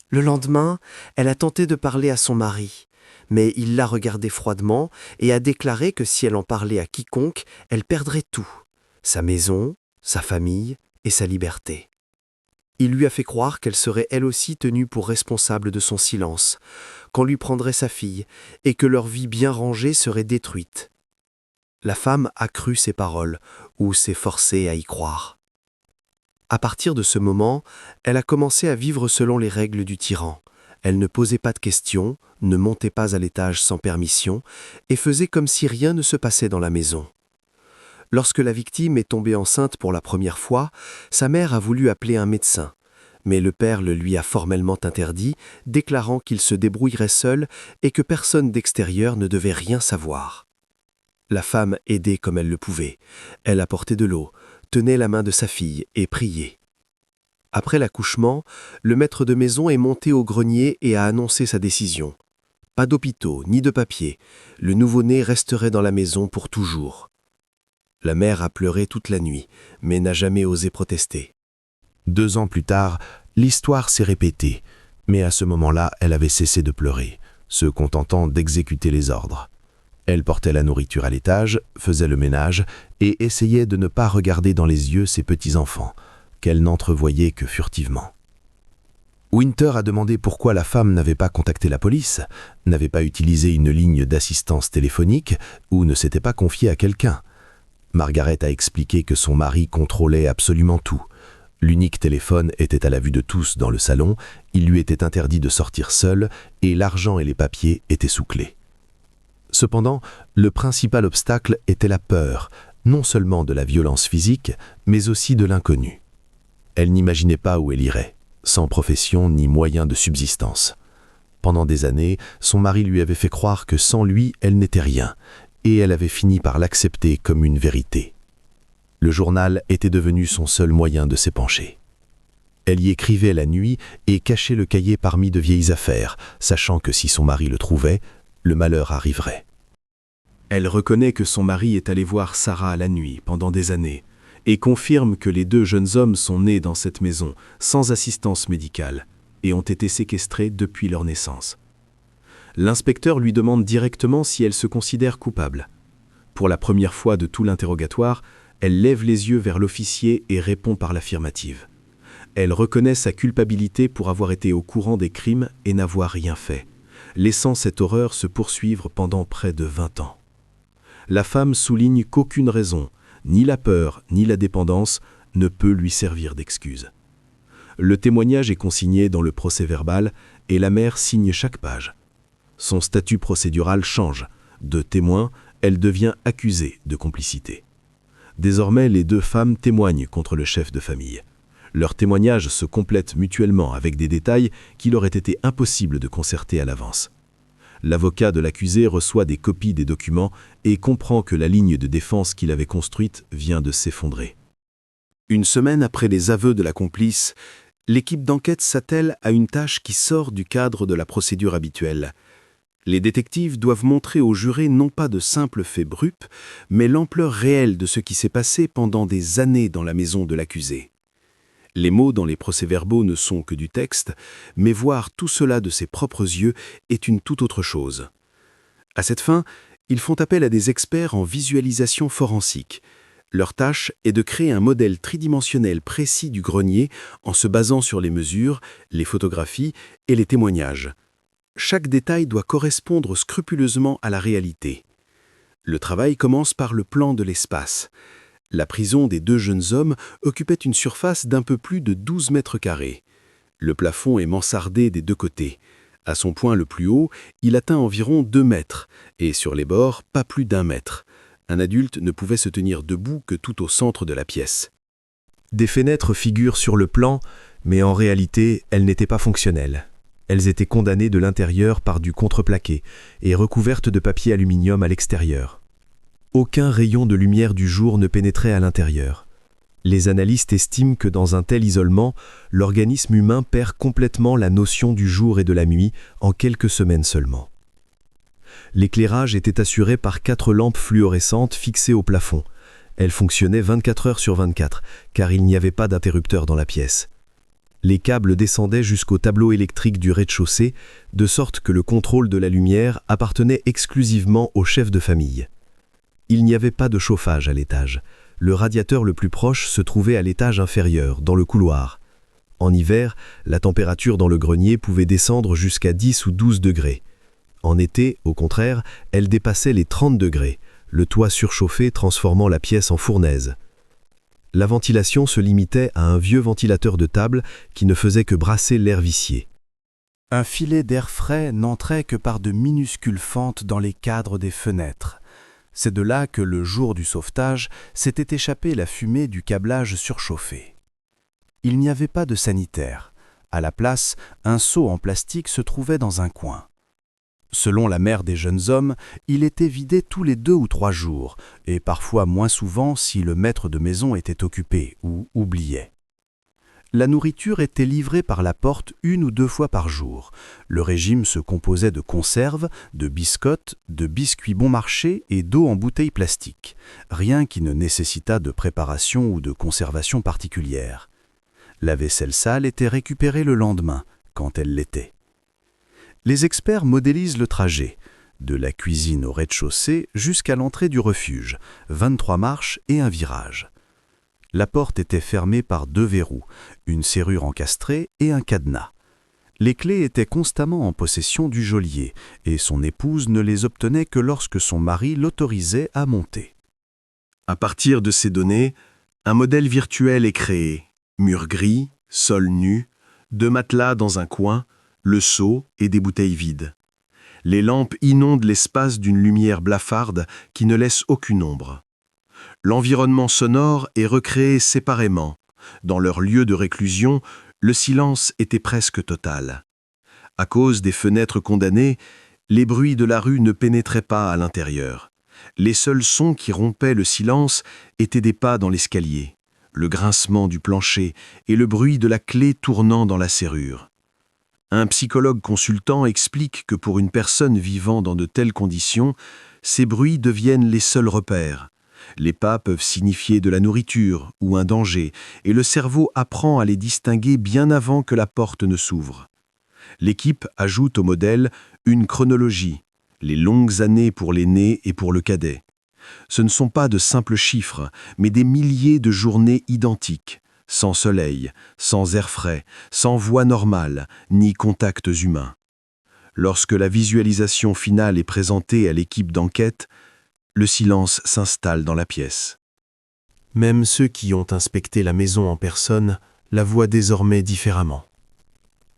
Le lendemain, elle a tenté de parler à son mari, mais il l'a regardée froidement et a déclaré que si elle en parlait à quiconque, elle perdrait tout, sa maison, sa famille et sa liberté. Il lui a fait croire qu'elle serait elle aussi tenue pour responsable de son silence, qu'on lui prendrait sa fille et que leur vie bien rangée serait détruite. La femme a cru ses paroles ou s'est forcée à y croire. À partir de ce moment, elle a commencé à vivre selon les règles du tyran. Elle ne posait pas de questions, ne montait pas à l'étage sans permission et faisait comme si rien ne se passait dans la maison. Lorsque la victime est tombée enceinte pour la première fois, sa mère a voulu appeler un médecin. Mais le père le lui a formellement interdit, déclarant qu'il se débrouillerait seul et que personne d'extérieur ne devait rien savoir. La femme aidait comme elle le pouvait. Elle apportait de l'eau, tenait la main de sa fille et priait. Après l'accouchement, le maître de maison est monté au grenier et a annoncé sa décision. Pas d'hôpitaux ni de papier, le nouveau-né resterait dans la maison pour toujours. La mère a pleuré toute la nuit, mais n'a jamais osé protester. 2 ans plus tard, l'histoire s'est répétée, mais à ce moment-là, elle avait cessé de pleurer, se contentant d'exécuter les ordres. Elle portait la nourriture à l'étage, faisait le ménage et essayait de ne pas regarder dans les yeux ses petits-enfants, qu'elle n'entrevoyait que furtivement. Winter a demandé pourquoi la femme n'avait pas contacté la police, n'avait pas utilisé une ligne d'assistance téléphonique ou ne s'était pas confiée à quelqu'un. Margaret a expliqué que son mari contrôlait absolument tout. L'unique téléphone était à la vue de tous dans le salon, il lui était interdit de sortir seul et l'argent et les papiers étaient sous clé. Cependant, le principal obstacle était la peur, non seulement de la violence physique, mais aussi de l'inconnu. Elle n'imaginait pas où elle irait, sans profession ni moyen de subsistance. Pendant des années, son mari lui avait fait croire que sans lui, elle n'était rien, et elle avait fini par l'accepter comme une vérité. Le journal était devenu son seul moyen de s'épancher. Elle y écrivait la nuit et cachait le cahier parmi de vieilles affaires, sachant que si son mari le trouvait, le malheur arriverait. Elle reconnaît que son mari est allé voir Sarah la nuit pendant des années et confirme que les 2 jeunes hommes sont nés dans cette maison sans assistance médicale et ont été séquestrés depuis leur naissance. L'inspecteur lui demande directement si elle se considère coupable. Pour la première fois de tout l'interrogatoire, elle lève les yeux vers l'officier et répond par l'affirmative. Elle reconnaît sa culpabilité pour avoir été au courant des crimes et n'avoir rien fait, laissant cette horreur se poursuivre pendant près de 20 ans. La femme souligne qu'aucune raison, ni la peur ni la dépendance, ne peut lui servir d'excuse. Le témoignage est consigné dans le procès-verbal et la mère signe chaque page. Son statut procédural change. De témoin, elle devient accusée de complicité. Désormais, les 2 femmes témoignent contre le chef de famille. Leurs témoignages se complètent mutuellement avec des détails qu'il aurait été impossible de concerter à l'avance. L'avocat de l'accusé reçoit des copies des documents et comprend que la ligne de défense qu'il avait construite vient de s'effondrer. Une semaine après les aveux de la complice, l'équipe d'enquête s'attelle à une tâche qui sort du cadre de la procédure habituelle. Les détectives doivent montrer aux jurés non pas de simples faits bruts, mais l'ampleur réelle de ce qui s'est passé pendant des années dans la maison de l'accusé. Les mots dans les procès-verbaux ne sont que du texte, mais voir tout cela de ses propres yeux est une toute autre chose. À cette fin, ils font appel à des experts en visualisation forensique. Leur tâche est de créer un modèle tridimensionnel précis du grenier en se basant sur les mesures, les photographies et les témoignages. Chaque détail doit correspondre scrupuleusement à la réalité. Le travail commence par le plan de l'espace. La prison des 2 jeunes hommes occupait une surface d'un peu plus de 12 mètres carrés. Le plafond est mansardé des 2 côtés. À son point le plus haut, il atteint environ 2 mètres, et sur les bords, pas plus d'1 mètre. Un adulte ne pouvait se tenir debout que tout au centre de la pièce. Des fenêtres figurent sur le plan, mais en réalité, elles n'étaient pas fonctionnelles. Elles étaient condamnées de l'intérieur par du contreplaqué et recouvertes de papier aluminium à l'extérieur. Aucun rayon de lumière du jour ne pénétrait à l'intérieur. Les analystes estiment que dans un tel isolement, l'organisme humain perd complètement la notion du jour et de la nuit en quelques semaines seulement. L'éclairage était assuré par 4 lampes fluorescentes fixées au plafond. Elles fonctionnaient 24 heures sur 24, car il n'y avait pas d'interrupteur dans la pièce. Les câbles descendaient jusqu'au tableau électrique du rez-de-chaussée, de sorte que le contrôle de la lumière appartenait exclusivement au chef de famille. Il n'y avait pas de chauffage à l'étage. Le radiateur le plus proche se trouvait à l'étage inférieur, dans le couloir. En hiver, la température dans le grenier pouvait descendre jusqu'à 10 ou 12 degrés. En été, au contraire, elle dépassait les 30 degrés, le toit surchauffé transformant la pièce en fournaise. La ventilation se limitait à un vieux ventilateur de table qui ne faisait que brasser l'air vicié. Un filet d'air frais n'entrait que par de minuscules fentes dans les cadres des fenêtres. C'est de là que le jour du sauvetage s'était échappée la fumée du câblage surchauffé. Il n'y avait pas de sanitaire. À la place, un seau en plastique se trouvait dans un coin. Selon la mère des jeunes hommes, il était vidé tous les 2 ou 3 jours, et parfois moins souvent si le maître de maison était occupé ou oubliait. La nourriture était livrée par la porte 1 ou 2 fois par jour. Le régime se composait de conserves, de biscottes, de biscuits bon marché et d'eau en bouteilles plastiques. Rien qui ne nécessitât de préparation ou de conservation particulière. La vaisselle sale était récupérée le lendemain, quand elle l'était. Les experts modélisent le trajet, de la cuisine au rez-de-chaussée jusqu'à l'entrée du refuge, 23 marches et un virage. La porte était fermée par 2 verrous, une serrure encastrée et un cadenas. Les clés étaient constamment en possession du geôlier, et son épouse ne les obtenait que lorsque son mari l'autorisait à monter. À partir de ces données, un modèle virtuel est créé. Mur gris, sol nu, 2 matelas dans un coin, le seau et des bouteilles vides. Les lampes inondent l'espace d'une lumière blafarde qui ne laisse aucune ombre. L'environnement sonore est recréé séparément. Dans leur lieu de réclusion, le silence était presque total. À cause des fenêtres condamnées, les bruits de la rue ne pénétraient pas à l'intérieur. Les seuls sons qui rompaient le silence étaient des pas dans l'escalier, le grincement du plancher et le bruit de la clé tournant dans la serrure. Un psychologue consultant explique que pour une personne vivant dans de telles conditions, ces bruits deviennent les seuls repères. Les pas peuvent signifier de la nourriture ou un danger, et le cerveau apprend à les distinguer bien avant que la porte ne s'ouvre. L'équipe ajoute au modèle une chronologie, les longues années pour l'aîné et pour le cadet. Ce ne sont pas de simples chiffres, mais des milliers de journées identiques, sans soleil, sans air frais, sans voix normale, ni contacts humains. Lorsque la visualisation finale est présentée à l'équipe d'enquête, le silence s'installe dans la pièce. Même ceux qui ont inspecté la maison en personne la voient désormais différemment.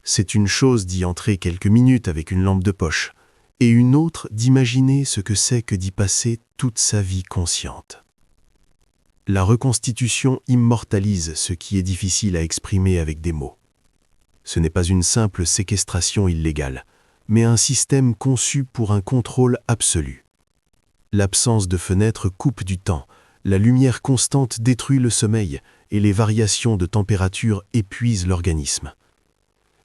C'est une chose d'y entrer quelques minutes avec une lampe de poche, et une autre d'imaginer ce que c'est que d'y passer toute sa vie consciente. La reconstitution immortalise ce qui est difficile à exprimer avec des mots. Ce n'est pas une simple séquestration illégale, mais un système conçu pour un contrôle absolu. L'absence de fenêtres coupe du temps, la lumière constante détruit le sommeil et les variations de température épuisent l'organisme.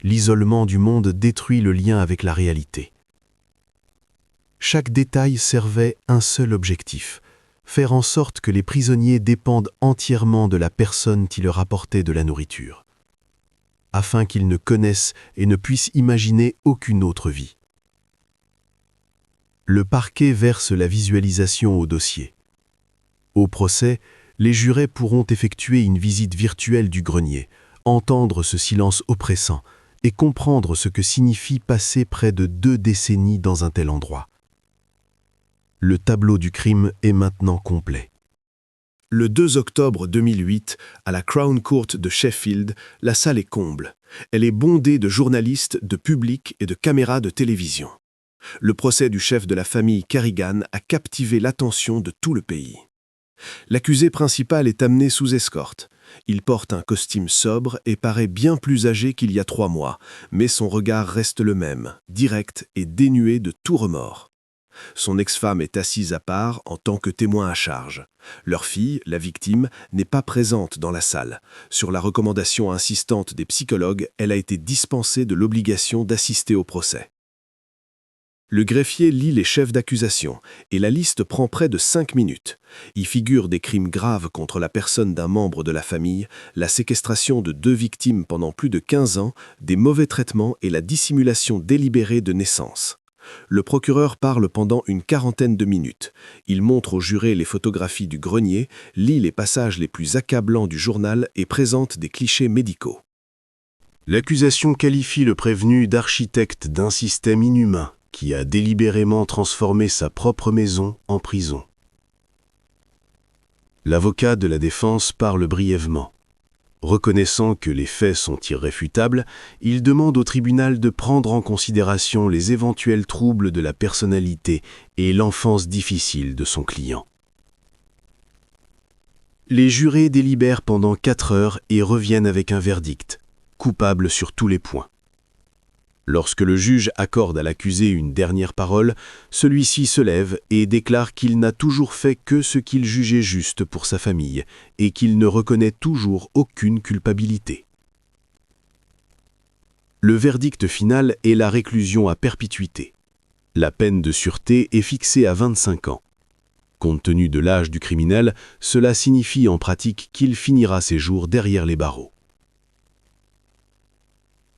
L'isolement du monde détruit le lien avec la réalité. Chaque détail servait un seul objectif, faire en sorte que les prisonniers dépendent entièrement de la personne qui leur apportait de la nourriture, afin qu'ils ne connaissent et ne puissent imaginer aucune autre vie. Le parquet verse la visualisation au dossier. Au procès, les jurés pourront effectuer une visite virtuelle du grenier, entendre ce silence oppressant et comprendre ce que signifie passer près de 2 décennies dans un tel endroit. Le tableau du crime est maintenant complet. Le 2 octobre 2008, à la Crown Court de Sheffield, la salle est comble. Elle est bondée de journalistes, de public et de caméras de télévision. Le procès du chef de la famille Kerrigan a captivé l'attention de tout le pays. L'accusé principal est amené sous escorte. Il porte un costume sobre et paraît bien plus âgé qu'il y a 3 mois, mais son regard reste le même, direct et dénué de tout remords. Son ex-femme est assise à part en tant que témoin à charge. Leur fille, la victime, n'est pas présente dans la salle. Sur la recommandation insistante des psychologues, elle a été dispensée de l'obligation d'assister au procès. Le greffier lit les chefs d'accusation et la liste prend près de 5 minutes. Y figurent des crimes graves contre la personne d'un membre de la famille, la séquestration de 2 victimes pendant plus de 15 ans, des mauvais traitements et la dissimulation délibérée de naissance. Le procureur parle pendant une 40aine de minutes. Il montre aux jurés les photographies du grenier, lit les passages les plus accablants du journal et présente des clichés médicaux. L'accusation qualifie le prévenu d'architecte d'un système inhumain qui a délibérément transformé sa propre maison en prison. L'avocat de la défense parle brièvement. Reconnaissant que les faits sont irréfutables, il demande au tribunal de prendre en considération les éventuels troubles de la personnalité et l'enfance difficile de son client. Les jurés délibèrent pendant 4 heures et reviennent avec un verdict, coupable sur tous les points. Lorsque le juge accorde à l'accusé une dernière parole, celui-ci se lève et déclare qu'il n'a toujours fait que ce qu'il jugeait juste pour sa famille et qu'il ne reconnaît toujours aucune culpabilité. Le verdict final est la réclusion à perpétuité. La peine de sûreté est fixée à 25 ans. Compte tenu de l'âge du criminel, cela signifie en pratique qu'il finira ses jours derrière les barreaux.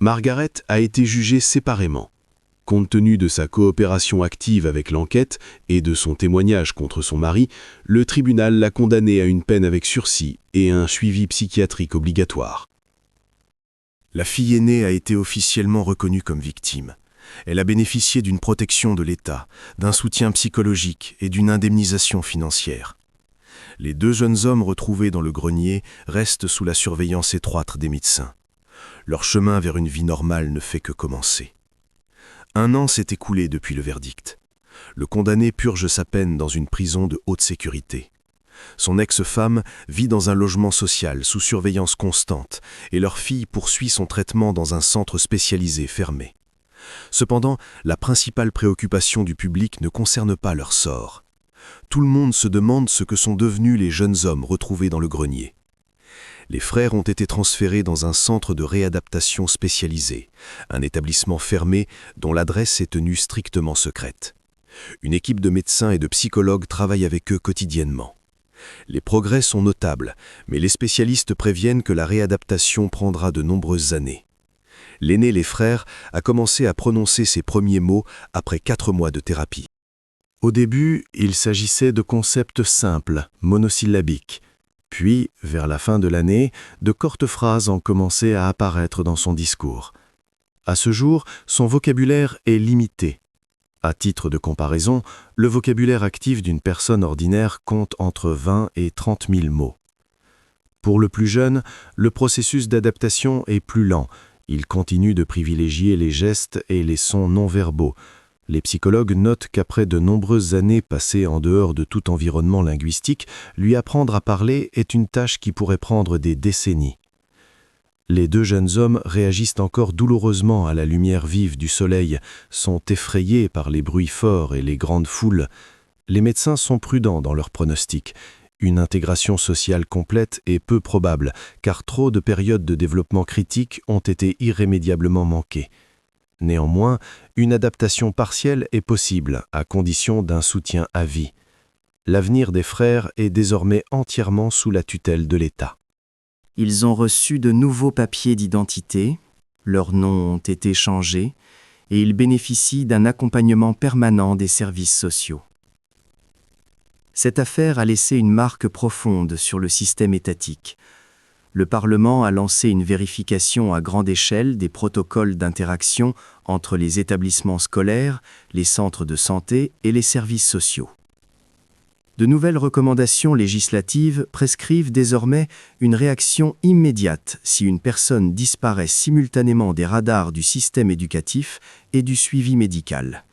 Margaret a été jugée séparément. Compte tenu de sa coopération active avec l'enquête et de son témoignage contre son mari, le tribunal l'a condamnée à une peine avec sursis et un suivi psychiatrique obligatoire. La fille aînée a été officiellement reconnue comme victime. Elle a bénéficié d'une protection de l'État, d'un soutien psychologique et d'une indemnisation financière. Les 2 jeunes hommes retrouvés dans le grenier restent sous la surveillance étroite des médecins. Leur chemin vers une vie normale ne fait que commencer. 1 an s'est écoulé depuis le verdict. Le condamné purge sa peine dans une prison de haute sécurité. Son ex-femme vit dans un logement social sous surveillance constante et leur fille poursuit son traitement dans un centre spécialisé fermé. Cependant, la principale préoccupation du public ne concerne pas leur sort. Tout le monde se demande ce que sont devenus les jeunes hommes retrouvés dans le grenier. Les frères ont été transférés dans un centre de réadaptation spécialisé, un établissement fermé dont l'adresse est tenue strictement secrète. Une équipe de médecins et de psychologues travaille avec eux quotidiennement. Les progrès sont notables, mais les spécialistes préviennent que la réadaptation prendra de nombreuses années. L'aîné, les frères, a commencé à prononcer ses premiers mots après 4 mois de thérapie. Au début, il s'agissait de concepts simples, monosyllabiques. Puis, vers la fin de l'année, de courtes phrases ont commencé à apparaître dans son discours. À ce jour, son vocabulaire est limité. À titre de comparaison, le vocabulaire actif d'une personne ordinaire compte entre 20 et 30 000 mots. Pour le plus jeune, le processus d'adaptation est plus lent. Il continue de privilégier les gestes et les sons non-verbaux. Les psychologues notent qu'après de nombreuses années passées en dehors de tout environnement linguistique, lui apprendre à parler est une tâche qui pourrait prendre des décennies. Les 2 jeunes hommes réagissent encore douloureusement à la lumière vive du soleil, sont effrayés par les bruits forts et les grandes foules. Les médecins sont prudents dans leurs pronostics. Une intégration sociale complète est peu probable, car trop de périodes de développement critique ont été irrémédiablement manquées. Néanmoins, une adaptation partielle est possible, à condition d'un soutien à vie. L'avenir des frères est désormais entièrement sous la tutelle de l'État. Ils ont reçu de nouveaux papiers d'identité, leurs noms ont été changés, et ils bénéficient d'un accompagnement permanent des services sociaux. Cette affaire a laissé une marque profonde sur le système étatique. Le Parlement a lancé une vérification à grande échelle des protocoles d'interaction entre les établissements scolaires, les centres de santé et les services sociaux. De nouvelles recommandations législatives prescrivent désormais une réaction immédiate si une personne disparaît simultanément des radars du système éducatif et du suivi médical.